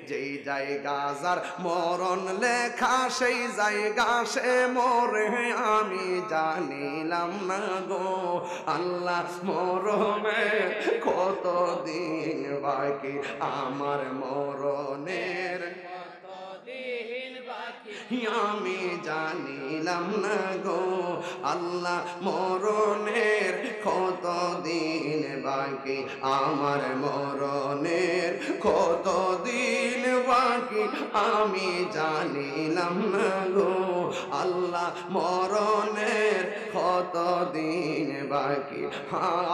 যেই জায়গা যার মরণ লেখা সেই জায়গা সে মরে আমি জানিলাম না গো আল্লাহ, মরণের কতদিন বাকি আমার মরণের আমি জানিলাম না গো আল্লাহ, মরণের কতদিন বাকি আমার মরণের কতদিন বাকি আমি জানিলাম না গো আল্লাহ, মরণের কতদিন বাকি।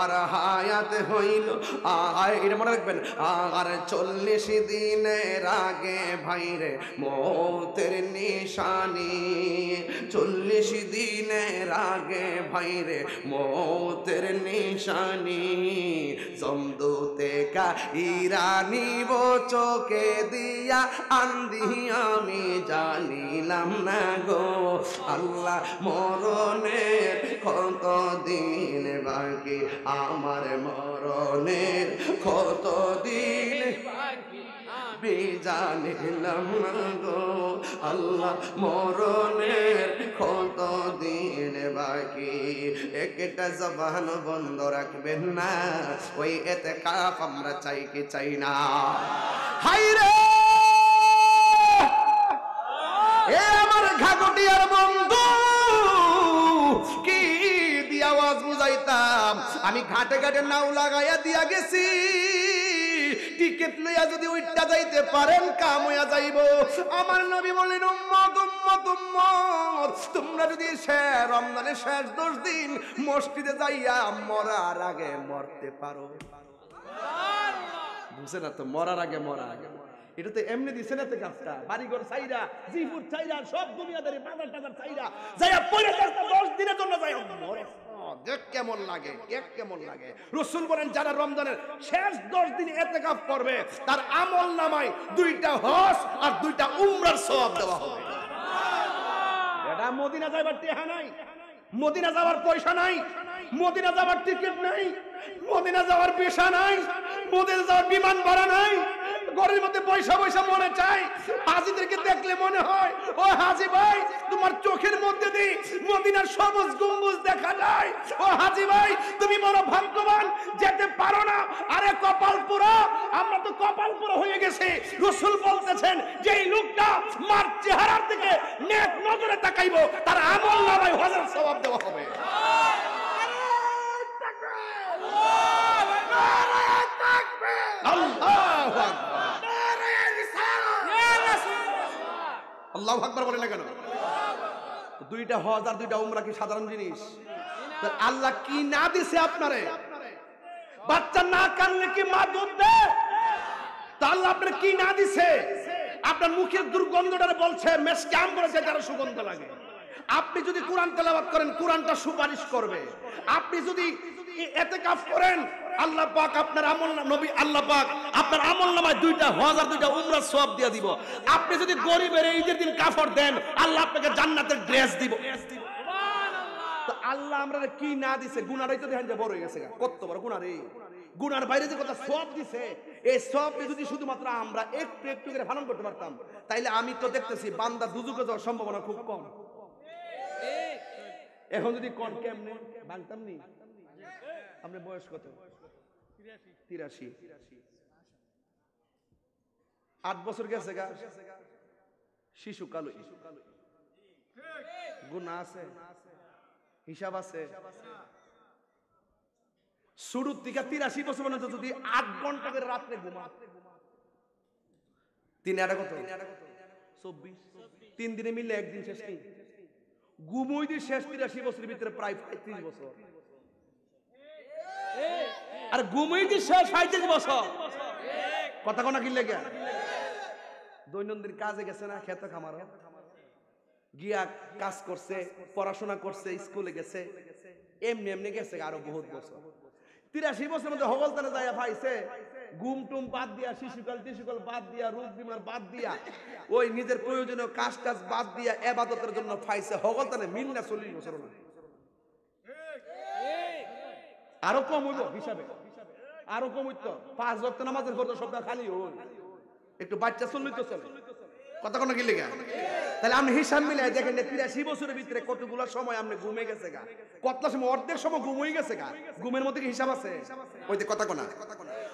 আর হায়াত হইল এটা মনে রাখবেন, আর 40 দিনের আগে ভাইরে মৌতের নিশানি, 40 দিনের আগে ভাইরে মৌতের নিশানি, জমদুতে কা ইরানি চোখে দিয়া আন্দি আমি জানিলাম না গো আল্লাহ, মরণের কতদিন বাকি আমার মরণের কতদিন বাকি আমি জানিলাম না গো আল্লাহ, মরণের কতদিন বাকি। একটা জবান বন্ধ রাখবেন না, ওই ইতিকাফ আমরা চাই কি চাই না? হায়রে এ আমার ঘাগটিয়ার বন্ধু, কি দিয়ে আওয়াজ বুঝাইতাম, আমি ঘাটে ঘাটে নাও লাগাইয়া দিয়া গেছি, টিকেট লইয়া যদি উইটটা যাইতে পারেন কাম হইয়া যাইব। আমার নবী বলেন উম্মত উম্মত উম্মত, তোমরা যদি রমজানের শেষ 10 দিন মসজিদে যাইয়া মরার আগে মরতে পারো, বুঝে না তো, মরার আগে মরা আগে, এটা তো এমনি দিছে না তো কাজটা, বাড়িঘর চাইরা জিপুর চাইরা সব দুনিয়াদারি বাজার টাজার চাইরা যাইয়া পড়ে 10 দিনের জন্য যাই মরে, দেখ কেমন লাগে, দেখ কেমন লাগে। রাসূল বলেন যারা রমজানের শেষ 10 দিন ইতিকাফ করবে তার আমল নামায় 2টা হজ আর 2টা উমরার সওয়াব দেওয়া হবে। মদিনা যাইবার টেহা নাই, মদিনা যাওয়ার পয়সা নাই, মদিনা যাওয়ার টিকিট নাই, মদিনা যাওয়ার পেশা নাই, মদিনা যাওয়ার বিমান ভাড়া নাই, ঘরের মধ্যে পয়সা পয়সা মনে চাই। হাজিদেরকে দেখলে মনে হয় ও হাজি ভাই তোমার চোখের মধ্যে দিয়ে মদিনার সবুজ গম্বুজ দেখা যায়, ও হাজি ভাই তুমি বড় ভাগ্যবান, যেতে পারো না। আরে কপাল পোড়া, আমরা তো কপাল পোড়া হয়ে গেছে। রাসূল বলতেছেন যে এই লোকটা মার চেহারার দিকে নেক নজরে তাকাইবো, তার আমল নামায় হাজার সওয়াব দেওয়া হবে। আল্লাহু আকবার বলে না কেন? দুইটা হজ আর দুইটা উমরা কি সাধারণ জিনিস? আল্লাহ কি না দিছে আপনারে? বাচ্চা না কানলে কি মা দুধ দেয়? তা আল্লাহ আপনার কি না দিছে? আপনার মুখের দুর্গন্ধটা বলছে মেসকে আম করেছে, যারা সুগন্ধ লাগে। আপনি যদি কোরআন তেলাওয়াত করেন, কোরআনটা সুপারিশ করবে। আপনি যদি ইতিকাফ করেন, আল্লাহ পাক আপনার আমল নবী আল্লাহ পাক আপনার আমল নামায় দুইটা হজ আর দুইটা উমরা সওয়াব দিয়ে দিব। আপনি যদি গরিবের ঈদের দিন কাফর দেন, আল্লাহ আপনাকে জান্নাতের ড্রেস দিব। সুবহানাল্লাহ। তো আল্লাহ আমরা কি না দিছে? গুনাহটাই তো দেখেন যে বড় হয়ে গেছে, কত বড় গুনাহ রে। গুনার বাইরে যে কথা সওয়াব দিছে, এই সওয়াব যদি শুধুমাত্র আমরা একটু একটু করে পালন করতে পারতাম, তাইলে আমি তো দেখতেছি বান্দা দুজকে যাওয়ার সম্ভাবনা খুব কম। এখন যদি কোন কেমনে ভাঙতাম নি? আপনার বয়স কত? 83। 8 বছর গেছে গা, শিশু কালো। গুনাহ আছে, হিসাব আছে। শুরুর থেকে 83 বছর পর্যন্ত যদি 8 ঘন্টা করে রাত্রে ঘুমা, 3 8 কত? 24। 3 দিনে মিললে একদিন শেষ নেই। ঘুমই দিয়ে শেষ 83 বছরের ভিতরে প্রায় 35 বছর। আর ঘুমই দিয়ে শেষ 35 বছর। কথা কোনা কি লেগে? দৈনন্দিন কাজে গেছে না, খেতে খামার গিয়া কাজ করছে, পড়াশোনা করছে, স্কুলে গেছে, এমনি এমনি গেছে আরো বহুত বছর। 83 বছরের মধ্যে হগলতানে যাইয়া পাইছে, ঘুম টুম বাদ দিয়া, শিশুকাল টিশুকাল বাদ দিয়া, রোগ বিমার বাদ দিয়া, ওই নিজের প্রয়োজনীয় কাজ টাজ বাদ দিয়া ইবাদতের জন্য পাইছে। হগলতানে মিল না 40 বছর না, আরো কম হইব হিসাবে, আরো কম হইতো। 5 ওয়াক্ত নামাজের পর তো সবটা খালি হই, একটু বাচ্চা চললি তো চলে। কথা কোন কি লেগা? তাহলে আপনি হিসাব মিলাই দেখেন 83 বছরের ভিতরে কতগুলো সময় আপনি ঘুমে গেছে গা, কতটা সময়, অর্ধেক সময় ঘুম হয়ে গেছে গা। ঘুমের মধ্যে কি হিসাব আছে? ওই যে কথা কোনা।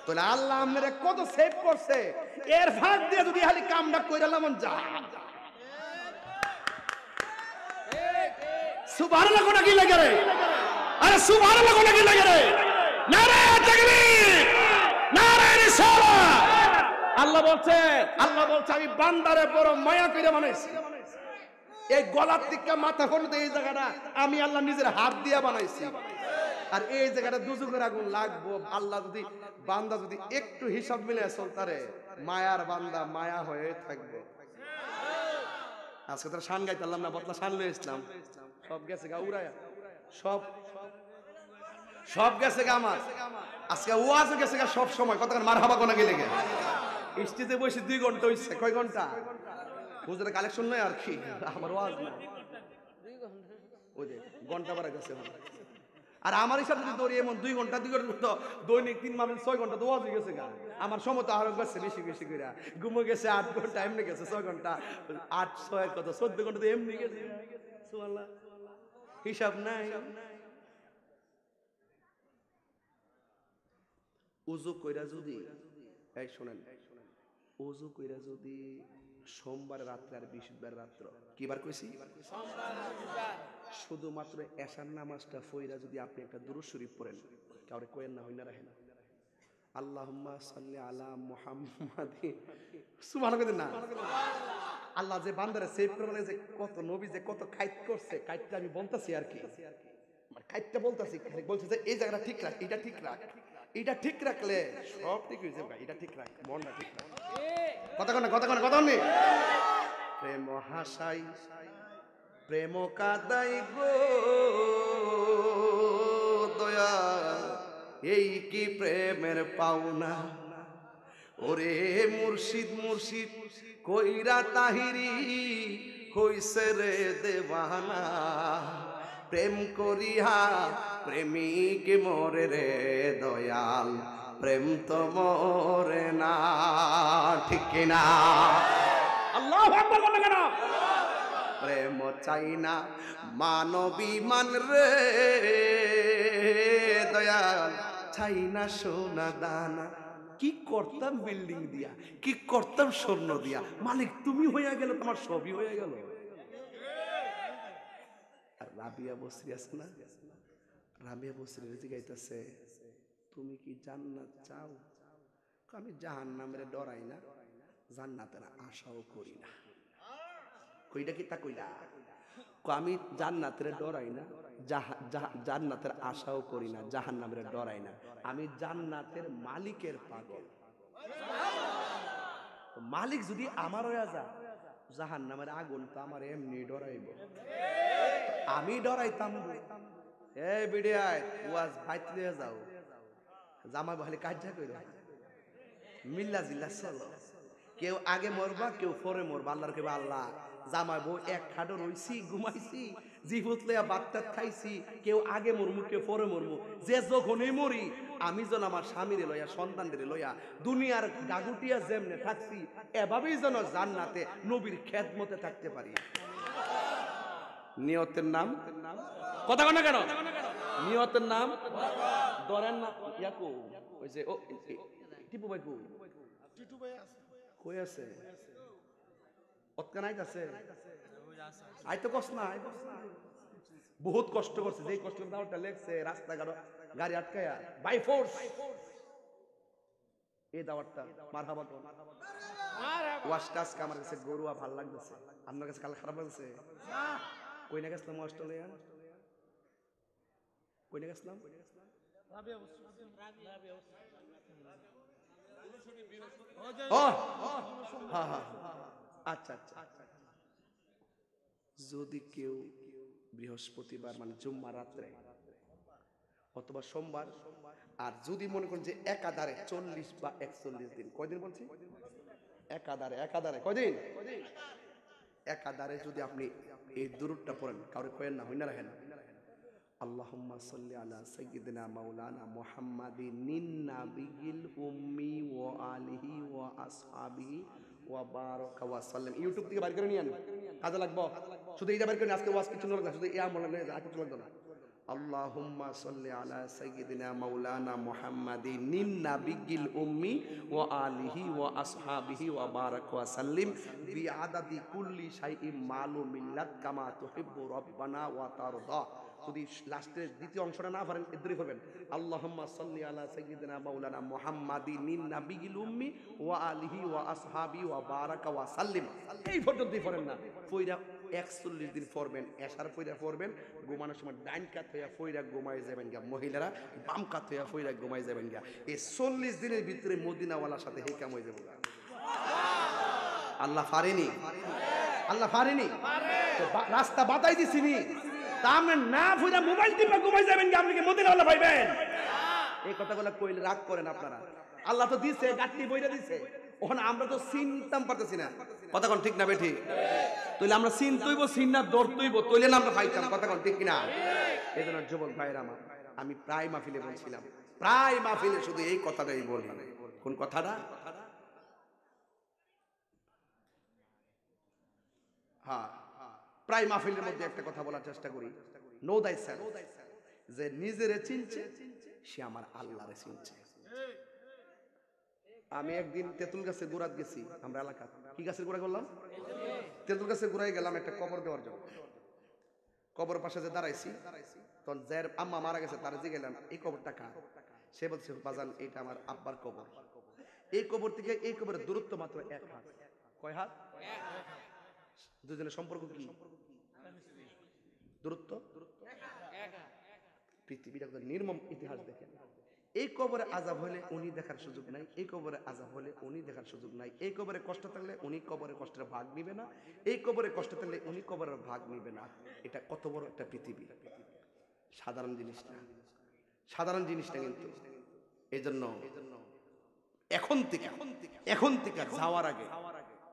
তাহলে আল্লাহ আপনারে কত সেভ করছে, এর ফাঁক দিয়ে যদি খালি কামটা কইরা মন যা। সুবহানাল্লাহ কোনা কি লাগে রে? আরে সুবহানাল্লাহ কোনা কি লাগে রে? নারে তাকবীর, নারে রিসালাত। আল্লাহ বলছে আমি বান্দারে বড় মায়া করে বানাইছি। এই গলার থেকে মাথা পর্যন্ত এই জায়গাটা আমি আল্লাহ নিজের হাত দিয়ে বানাইছি। আর এই জায়গাটা দুজকের আগুন লাগবো। আল্লাহ যদি বান্দা যদি একটু হিসাব মিলে চলতারে, মায়ার বান্দা মায়া হয়ে থাকবে। আজকে তো শান গাইতে পারলাম না, বতলা শান লয়ে ইসলাম সব গেছে গা উড়ায়া, সব গেছে গা আমার। আজকে ওয়াজ গেছে গা সব সময়। কতক্ষণ মারহাবা কোনা গেলে গে স্টেজে বসে 2 ঘন্টা হইছে। কয় ঘন্টা? হুজুরের কালেকশন নয় আর কি, আমার ওয়াজ না। 2 ঘন্টা ওই যে ঘন্টা বাড়া গেছে। আর আমার হিসাব যদি দৌড়ি এমন 2 ঘন্টা তো দৈনিক 3 মাস 6 ঘন্টা তো ওয়াজ হয়ে গেছে গা। আমার সময় তো আরো গেছে বেশি বেশি করে। ঘুমো গেছে 8 ঘন্টা, এমনি গেছে 6 ঘন্টা, 8 6 কত 14 ঘন্টা তো এমনি গেছে। সুবহানাল্লাহ, হিসাব নাই। ওযু কইরা যদি, এই শুনেন, ওযু কইরা যদি সোমবার রাত্রে আর বৃহস্পতিবার রাত্র, কিবার কইছি? শুধুমাত্র এশার নামাজটা পড়া যদি আপনি একটা দুরূদ শরীফ পড়েন, কাউরে কইেন না, হইনা রাখেন, আল্লাহুম্মা সাল্লি আলা মুহাম্মাদিন, সুবহানাল্লাহ না। আল্লাহ যে বান্দারে সেভ করে, যে কত নবী যে কত কাইত করছে, কাইতটা আমি বলতাছি আর কি, কাইতটা বলতাছি, বলছে যে এই জায়গাটা ঠিক রাখ, এটা ঠিক রাখ, এটা ঠিক রাখলে সব ঠিক হয়ে যাবে। এটা ঠিক রাখ, মনটা ঠিক রাখ। কথা নেই। প্রেম হাসাই প্রেম কাদাই গো দয়া, এই কি প্রেমের পাওনা। ওরে মুর্শিদ মুর্শিদ কইরা তাহিরি, হইছে রে দেওয়ানা, প্রেম করিয়া প্রেমিক মরে রে দয়াল, প্রেম তো মরে না, ঠিক কিনা? আল্লাহু আকবার বলেন কেন? প্রেম চাই না মানবী মান রে দয়াল, চাই না সোনা দানা। কি করতাম বিল্ডিং দিয়া, কি করতাম স্বর্ণ দিয়া, মালিক তুমি হইয়া গেল, তোমার সবই হয়ে গেল। আর রাবিয়া বসরি আছে না, রাবিয়া বসরি জিগাইতেছে তুমি কি জান্নাত চাও? আমি জাহান্নামের ডরাই না, জান্নাতের আশাও করি না। কইটা কি তা কইলা? আমি জান্নাতের ডরাই না, জান্নাতের আশাও করি না, জাহান্নামের ডরাই না, আমি জান্নাতের মালিকের পাগল। মালিক যদি আমার হয়ে যা, জাহান্নামের আগুন তো আমার এমনি ডরাইব, আমি ডরাইতাম। এই বিডিয়ায় ওয়াজ বাইতে যাও, জামাই বলে কাজা কইরা মিল্লা জিল্লা চলো, কেউ আগে মরবা কেউ পরে মরবা। আল্লাহর কেবা আল্লাহ জামাই বউ এক খাটো রইছি, ঘুমাইছি, জিভুত লইয়া বাচ্চা খাইছি, কেউ আগে মরমু কেউ পরে মরমু, যে যখনই মরি আমি যেন আমার স্বামীরে লইয়া সন্তানদের লইয়া দুনিয়ার গাগুটিয়া যেমনে থাকছি এভাবেই যেন জান্নাতে নবীর খেদমতে থাকতে পারি। নিয়তের নাম কথা কন না কেন? নিয়তের নাম ধরেন না ইয়াকু ওই যে ও টিপু ভাই কো টিটু ভাই আছে, কই আছে? অতকানাইত আছে, আই তো কষ্ট না, বহুত কষ্ট করছে, যেই কষ্ট দাওটা লেখছে রাস্তাঘাট গাড়ি আটকায়া বাই ফোর্স এই দাওয়াতটা মারহাবা কোন ওয়াশটাস আমার কাছে গরুয়া ভাল লাগতেছে, আপনার কাছে কাল খারাপ লাগছে না? কই না গেছলাম অস্ট্রেলিয়া, কই না গেছলাম? আচ্ছা আচ্ছা, যদি কেউ বৃহস্পতিবার মানে জুম্মা রাত্রে অথবা সোমবার, আর যদি মনে করেন যে একাধারে 40 বা 41 দিন, কয়দিন বলছি? একাধারে, একাধারে কয়দিন? একাধারে যদি আপনি এই দুরূদটা পড়েন, কাউরে কয়েন না, হইনা রাখেন, আল্লাহুম্মা সাল্লি আলা সাইয়্যিদিনা মাওলানা মুহাম্মাদিন নাবিয়িল উম্মি ওয়া আলিহি ওয়া আসহাবিহি ওয়া বারাকা ওয়া সাল্লাম। ইউটিউব থেকে বাইর করে নিয়ে আন, কাজে লাগবে। শুধু এইটা বাইর করে আজকে ওয়াজ কিছু না, শুধু ইয়া বলেন না, আর কিছু লাগবে না। আল্লাহুম্মা সাল্লি আলা সাইয়্যিদিনা মাওলানা মুহাম্মাদিন নাবিয়িল উম্মি ওয়া আলিহি ওয়া আসহাবিহি ওয়া বারাকা ওয়া সাল্লিম বিআদাদি কুল্লি শাইইন মালুমিন লাক কামা তুহিব্বু রাব্বানা ওয়া তারদা। যদি লাস্টের দ্বিতীয় অংশটা না পারেন এদরি করবেন, আল্লাহুম্মা সাল্লি আলা সাইয়্যিদিনা মাওলানা মুহাম্মাদিন নাবিয়িল উম্মি ওয়া আলিহি ওয়া আসহাবিহি ওয়া বারাকা ওয়া সাল্লিম। এই পর্যন্ত পড়েন না, পয়রা 41 দিন পড়বেন, এশার পয়রা পড়বেন, ঘুমানোর সময় ডাইন কাত হইয়া পয়রা ঘুমায় যাবেন গা, মহিলারা বাম কাত হইয়া পয়রা ঘুমায় যাবেন গা। এই 40 দিনের ভিতরে মদিনাওয়ালার সাথে হেকাম হয়ে যাবে। আল্লাহ পারেনি, আল্লাহ পারেনি, রাস্তা বাতাই দিছিনি, তা আমরা না ফুইরা মোবাইল টিপা ঘুমাই যাবেন কি? আপনি কি মদিনাওয়ালা পাইবেন? এই কথাগুলো কইলে রাগ করেন আপনারা। আল্লাহ তো দিছে, গাট্টি বইরা দিছে, ওখানে আমরা তো চিনতাম পারতেছি না। কথা কোন ঠিক না বেঠি? তাইলে আমরা চিনতইব, চিন না ধরতইব, তাইলে না আমরা পাইতাম। কথা কোন ঠিক কিনা? এই জন্য যুবক ভাইরা আমার, আমি প্রায় মাহফিলে বলছিলাম, প্রায় মাহফিলে শুধু এই কথাটাই বলি। কোন কথাটা? হ্যাঁ, প্রায় মাহফিলের মধ্যে একটা কথা বলার চেষ্টা করি, নো দাই সেলফ, যে নিজেরে চিনছে সে আমার আল্লাহরে চিনছে। আমি একদিন তেঁতুল গাছের গোড়াত গেছি, আমরা এলাকা কি গাছের গোড়া করলাম? তেঁতুল গাছের গোড়ায় গেলাম একটা কবর দেওয়ার জন্য। কবর পাশে যে দাঁড়াইছি, তখন যার আম্মা মারা গেছে তার যে গেলাম এই কবরটা কার? সে বলছে বাজান এটা আমার আব্বার কবর। এই কবর থেকে এই কবরের দূরত্ব মাত্র 1 হাত। কয় হাত? দুজনের সম্পর্ক কি? দূরত্ব 1 হাত। পৃথিবীর একটা নির্মম ইতিহাস দেখেন। এই কবরে আযাব হলে উনি দেখার সুযোগ নাই, এই কবরে আযাব হলে উনি দেখার সুযোগ নাই, এই কবরে কষ্ট থাকলে উনি কবরে কষ্টের ভাগ নিবে না, এই কবরে কষ্ট থাকলে উনি কবরের ভাগ নিবে না। এটা কত বড় একটা পৃথিবী! সাধারণ জিনিস না, সাধারণ জিনিস না কিন্তু। এই জন্য এখন থেকে যাওয়ার আগে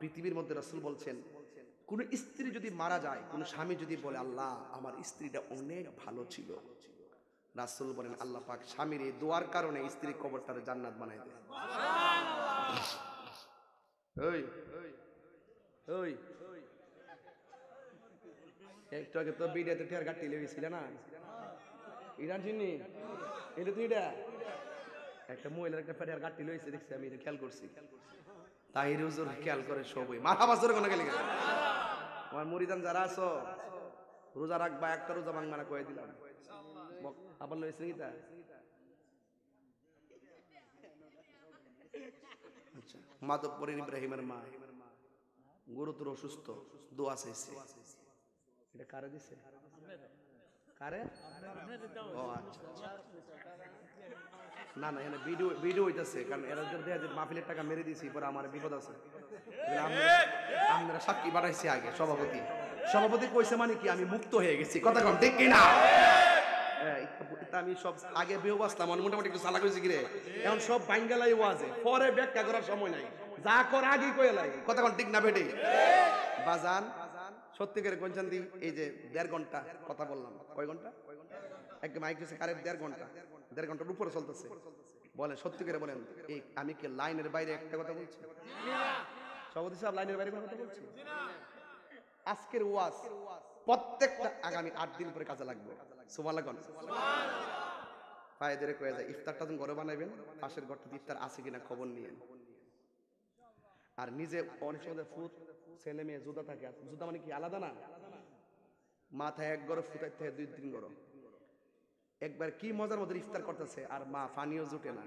পৃথিবীর মধ্যে রাসূল বলছেন কোন স্ত্রী যদি মারা যায়, কোন স্বামী যদি বলে আল্লাহ আমার স্ত্রীটা অনেক ভালো ছিল, রাসূল বলেন আল্লাহ পাক স্বামীর এই দোয়ার কারণে স্ত্রী কবরটারে জান্নাত বানাই দেয়। ওই ওই একটু আগে তো বিড়াতে টিয়ার গাড়ি লেগেছিল না, ইরান চিনি এটা তো এটা একটা মহিলার একটা ফেরিয়ার গাড়ি লইছে দেখছি, আমি এটা খেয়াল করছি। তাহির হুজুর খেয়াল করে সবই মারহাবা জোরে কোন গেলে আমার মুরিদান যারা আছো রোজা রাখবা, একটা রোজা ভাঙবা না কয়ে দিলাম। আবার লইছে কি তা আচ্ছা। মাধবপুরের ইব্রাহিমের মা গুরুতর অসুস্থ, দোয়া চাইছে। এটা কারে দিছে? কারে? ও আচ্ছা না না, এখানে ভিডিও হইতাছে, কারণ এরা দেখা যায় মাহফিলের টাকা মেরে দিয়েছি, পরে আমার বিপদ আছে। আমরা সাক্ষী বাড়াইছি আগে। সভাপতি কইছে মানে কি আমি মুক্ত হয়ে গেছি, কথা কম ঠিক কিনা? আমি সব আগে বেও বাসলাম, মোটামুটি একটু চালাক হয়েছি কিরে, এখন সব বাঙ্গালাই ওয়াজে, পরে ব্যাখ্যা করার সময় নাই, যা কর আগে কয়ে লাগে, কথা কম ঠিক না বেটে? বাজান সত্যি করে কোন দি এই যে 1.5 ঘন্টা কথা বললাম, কয় ঘন্টা? একটা মাইক দিয়েছে কারেন্ট 1.5 ঘন্টার উপরে চলতেছে। বলেন সত্যি করে বলেন, এই আমি কি লাইনের বাইরে একটা কথা বলছি? সভাপতি সাহেব লাইনের বাইরে কথা বলছি? আজকের ওয়াজ প্রত্যেকটা আগামী 8 দিন পরে কাজে লাগবে। সুবহানাল্লাহ কোন ফায়দারে কয়ে যায় ইফতারটা যখন ঘরে বানাইবেন, পাশের ঘরটা ইফতার আছে কিনা খবর নিয়েন। আর নিজে অনেক সময় ফুট ছেলে মেয়ে জুতা থাকে, জুতা মানে কি আলাদা না, মাথায় এক গরো ফুটাই থেকে 2-3 গরো। একবার কি মজার মধ্যে ইফতার করতেছে আর মা পানিও জুটে না,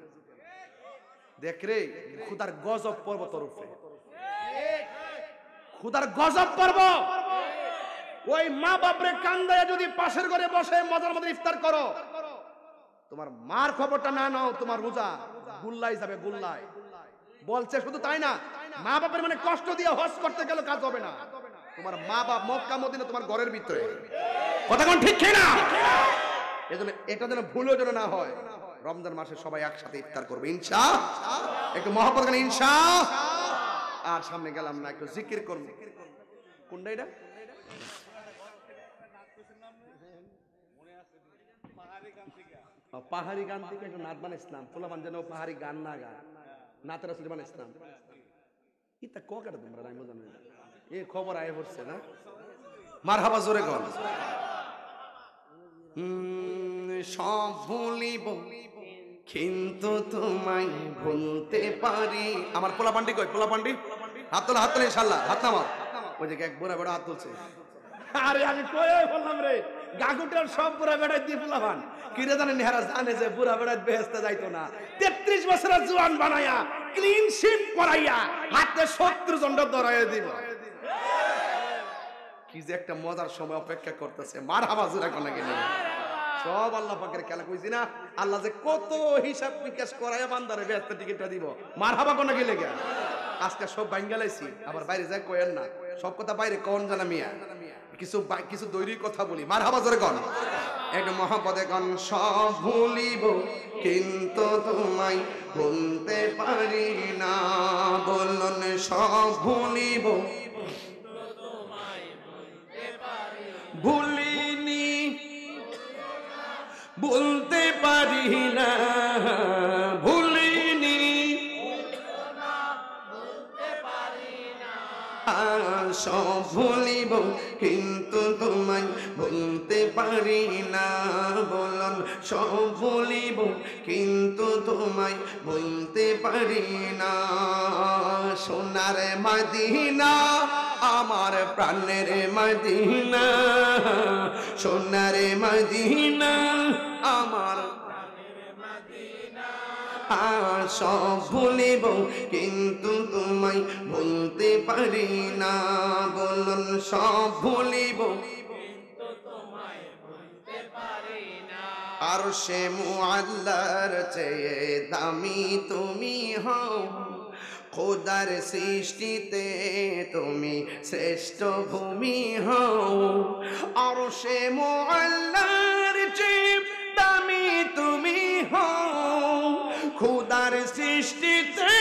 দেখ রে খুদার গজব পর্ব তরফে, খুদার গজব পর্ব। ওই মা বাপরে কান্দায় যদি পাশের ঘরে বসে মজার মধ্যে ইফতার করো, তোমার মার খবরটা না নাও, তোমার রোজা গুল্লাই যাবে, গুল্লাই। বলছে শুধু তাই না, মা বাপের মানে কষ্ট দিয়ে হজ করতে গেলে কাজ হবে না। তোমার মা বাপ মক্কা মদিনা তোমার ঘরের ভিতরে, কথা কোন ঠিক না? এজন্য এটা যেন ভুলও যেন না হয়। রমজান মাসে সবাই একসাথে ইফতার করবে ইনশাআল্লাহ, একটু মহব্বত করে ইনশাআল্লাহ। আর সামনে গেলাম না, একটু জিকির করব। কোনটা এটা? পাহাড়ি গান থেকে একটু নাচ বানাইছিলাম, পোলাপান যেন পাহাড়ি গান না গায়, নাতের আসলে বানাইছিলাম। ইতা ককাটা তোমরা আমি জানি না, এ খবর আয় পড়ছে না? মারহাবা জোরে কর। সব ভুলিব কিন্তু তোমায় ভুলতে পারি। আমার পোলা পান্ডি কই? পোলা পান্ডি হাত তোলা, হাত তোলা ইনশাআল্লাহ, হাত নামাও। ওই যে এক বুড়া বেড়া হাত তুলছে। আরে আমি কই বললাম রে, গাগুটার সব বুড়া বেড়াই দিয়ে পোলাপান কি রে জানেন, হেরা জানে যে বুড়া বেড়াই বেহেশতে যাইতো না। 33 বছরের জওয়ান বানায়া ক্লিন শিট পরাইয়া হাতে 70 জন ধরাইয়া দিব। কি যে একটা মজার সময় অপেক্ষা করতেছে। মারহাবা জোরে কোন গেলে সব আল্লাহ পাকের খেলা, কইছি না আল্লাহ যে কত হিসাব নিকাশ করায় বান্দারে বেহেশতের টিকিটটা দিব। মারহাবা কোন গেলে গে আজকে সব বাঙ্গালাইছি, আবার বাইরে যায় কয়েন না, সব কথা বাইরে কোন জানা মিয়া, কিছু দৈরির কথা বলি। মারহাবা জোরে কোন একটু মহব্বতে কোন। সব ভুলিব কিন্তু তোমায় ভুলতে পারি না, বলুন সব ভুলিব ভুলিনি, ভুলতে পারি না, ভুলিনি, সব ভুলিব কিন্তু তোমায় ভুলতে পারি না, বলুন সব ভুলিব কিন্তু তোমায় ভুলতে পারি না। সোনার মদিনা আমার প্রাণের মদিনা, সোনার মদিনা আমার সব ভুলিব কিন্তু তোমায় ভুলতে পারি না, বলুন সব ভুলিব কিন্তু তোমায় ভুলতে পারি না। আর সে মুআল্লার চেয়ে দামি তুমি হও, খোদার সৃষ্টিতে তুমি শ্রেষ্ঠ ভূমি হও। আর সে মুআল্লার চেয়ে দামি তুমি হও, খোদার সৃষ্টিতে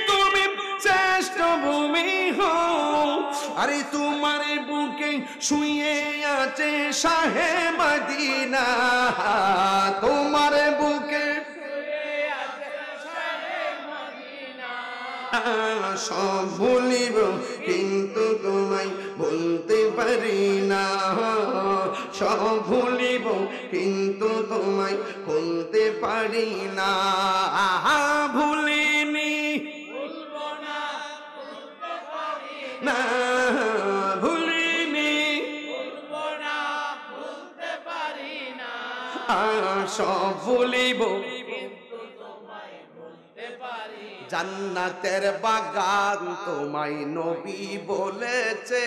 তুমি শ্রেষ্ঠ ভূমি হও। আরে তোমার বুকে শুয়ে আছে শাহে মদিনা, তোমার বুকে সব ভুলিব কিন্তু তোমায় বলতে পারি না, সব ভুলিব কিন্তু তোমায় বলতে পারি না। ভুলিনি ভুলবো না, ভুলতে পারি না, ভুলিনি ভুলবো না, ভুলতে পারি না, সব ভুলিব জান্নাতের বাগান তোমায় নবী বলেছে,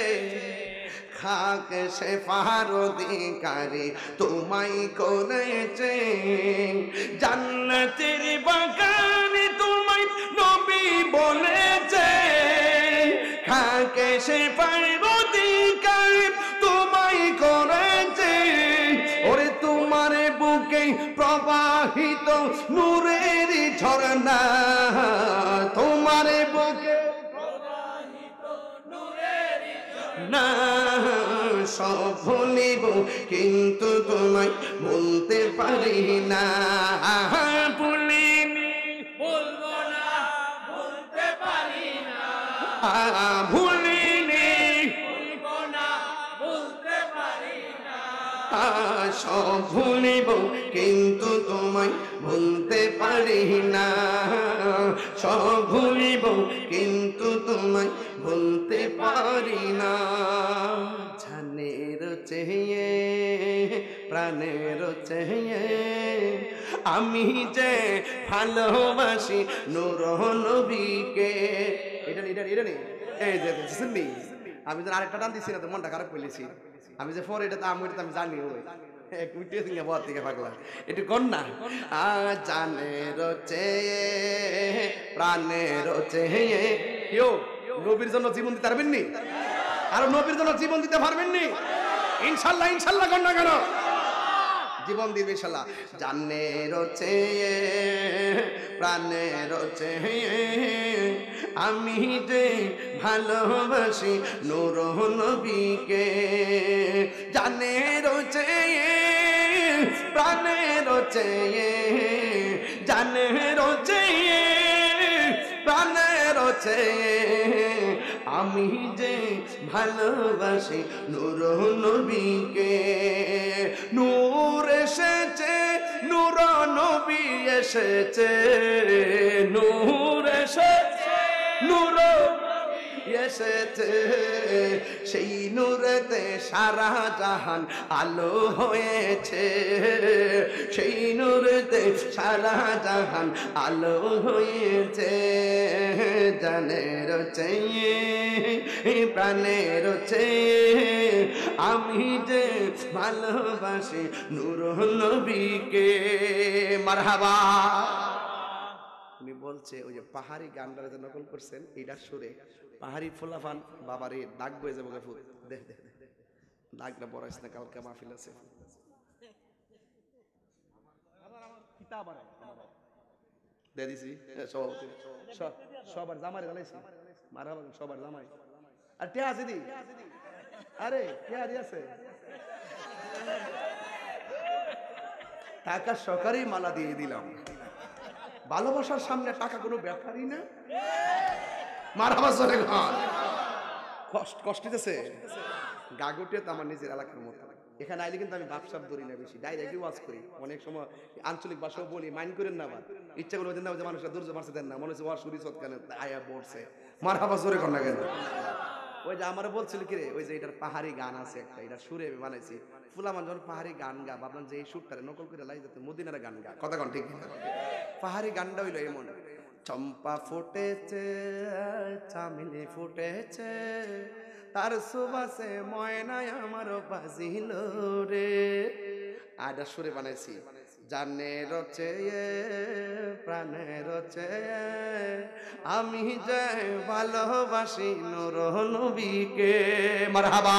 খাকে শেফার অধিকারী তোমায় করেছে। জান্নাতের বাগান তোমায় নবী বলেছে, খাকে শেফার অধিকারী তোমায় করেছে। ওরে তোমার বুকে প্রবাহিত নূরের ঝরনা, তোমার বুকে প্রবাহিত নূরের ঝরনা, সব ভুলিব কিন্তু তোমায় বলতে পারি না। ভুলিনি বলবো না, বলতে পারি না, ভুলিনি বলবো না, বলতে পারি না, সব ভুলিব কিন্তু তোমায় বলতে পারি না, সব ভুলিব কিন্তু তোমায় বলতে পারি না। জানের চেয়ে প্রাণের চেয়ে আমি যে ভালোবাসি নূর নবীকে। এটা এটা এটা নেই, এই যে শুনলি আমি যেন আরেকটা টান দিচ্ছি না তো মনটা খারাপ করলেছি। আমি যে পরে এটা তো আমি জানি ওই এক মিনিট থেকে বর থেকে পাগলা একটু কর না। জানের চেয়ে প্রাণের চেয়ে কেউ নবীর জন্য জীবন দিতে পারবেন নি? আর নবীর জন্য জীবন দিতে পারবেন নি? ইনশাল্লাহ ইনশাল্লাহ কর না কেন? জীবন দিবে ইনশাল্লাহ। জানের চেয়ে প্রাণের চেয়ে আমি যে ভালোবাসি নূর নবীকে। জানের চেয়ে প্রাণের চেয়ে, জানের চেয়ে প্রাণের চেয়ে আমি যে ভালোবাসি নূর নবীকে। নূর এসেছে, নূর নবী এসেছে, নূর এসেছে, নূর এসেছে, সেই নূরেতে সারা জাহান আলো হয়েছে, সেই নূরেতে সারা জাহান আলো হয়েছে। জানের চেয়ে প্রাণের চেয়ে আমি যে ভালোবাসি নূর নবীকে। মারহাবা। উনি বলছে ওই যে পাহাড়ি গানটা যে নকল করছেন এইটার সুরে পাহাড়ি ফুলাফান বাবারে ডাক বয়ে যাবো ফুল দেখ দেখ ডাকটা বড়াইস না, কালকে মাহফিল আছে। দিয়ে দিছি সভাপতি সবার জামাই জ্বালাইছি, মারা সবার জামাই আর টিয়া আছে দি, আরে টিয়া আছে টাকা সরকারি মালা দিয়ে দিলাম। ভালোবাসার সামনে টাকা কোনো ব্যাপারই না। মারহাবা জোরে গান। কষ্ট দিতেছে গাগুটিয়া তো আমার নিজের এলাকার মতো। এখানে আইলে কিন্তু আমি ভাবসাব ধরি না বেশি, ডাইরেক্টলি ওয়াজ করি। অনেক সময় আঞ্চলিক ভাষাও বলি, মাইন্ড করেন না। আবার ইচ্ছা করে দেন না যে মানুষরা ধৈর্য মারছে দেন না, মনে হচ্ছে ওয়াজ শুরি সৎ কেন আয়া বলছে। মারহাবা জোরে কর না কেন? ওই যে আমার বলছিল কি রে, ওই যে এটার পাহাড়ি গান আছে একটা, এটা সুরে বানাইছি। ফুলামান যখন পাহাড়ি গান গা ভাবলাম যে এই সুরটারে নকল করে লাই যাতে মদিনার গান গা। কথা কন ঠিক না? পাহাড়ি গানটা হইলো এমন, চম্পা ফুটেছে চামেলি ফুটেছে তার সুবাসে ময়নায় আমার বাজিল রে। আডা সুরে বানাইছি। জানের চেয়ে প্রাণের চেয়ে আমি যে ভালোবাসি নূর নবীকে। মারহাবা।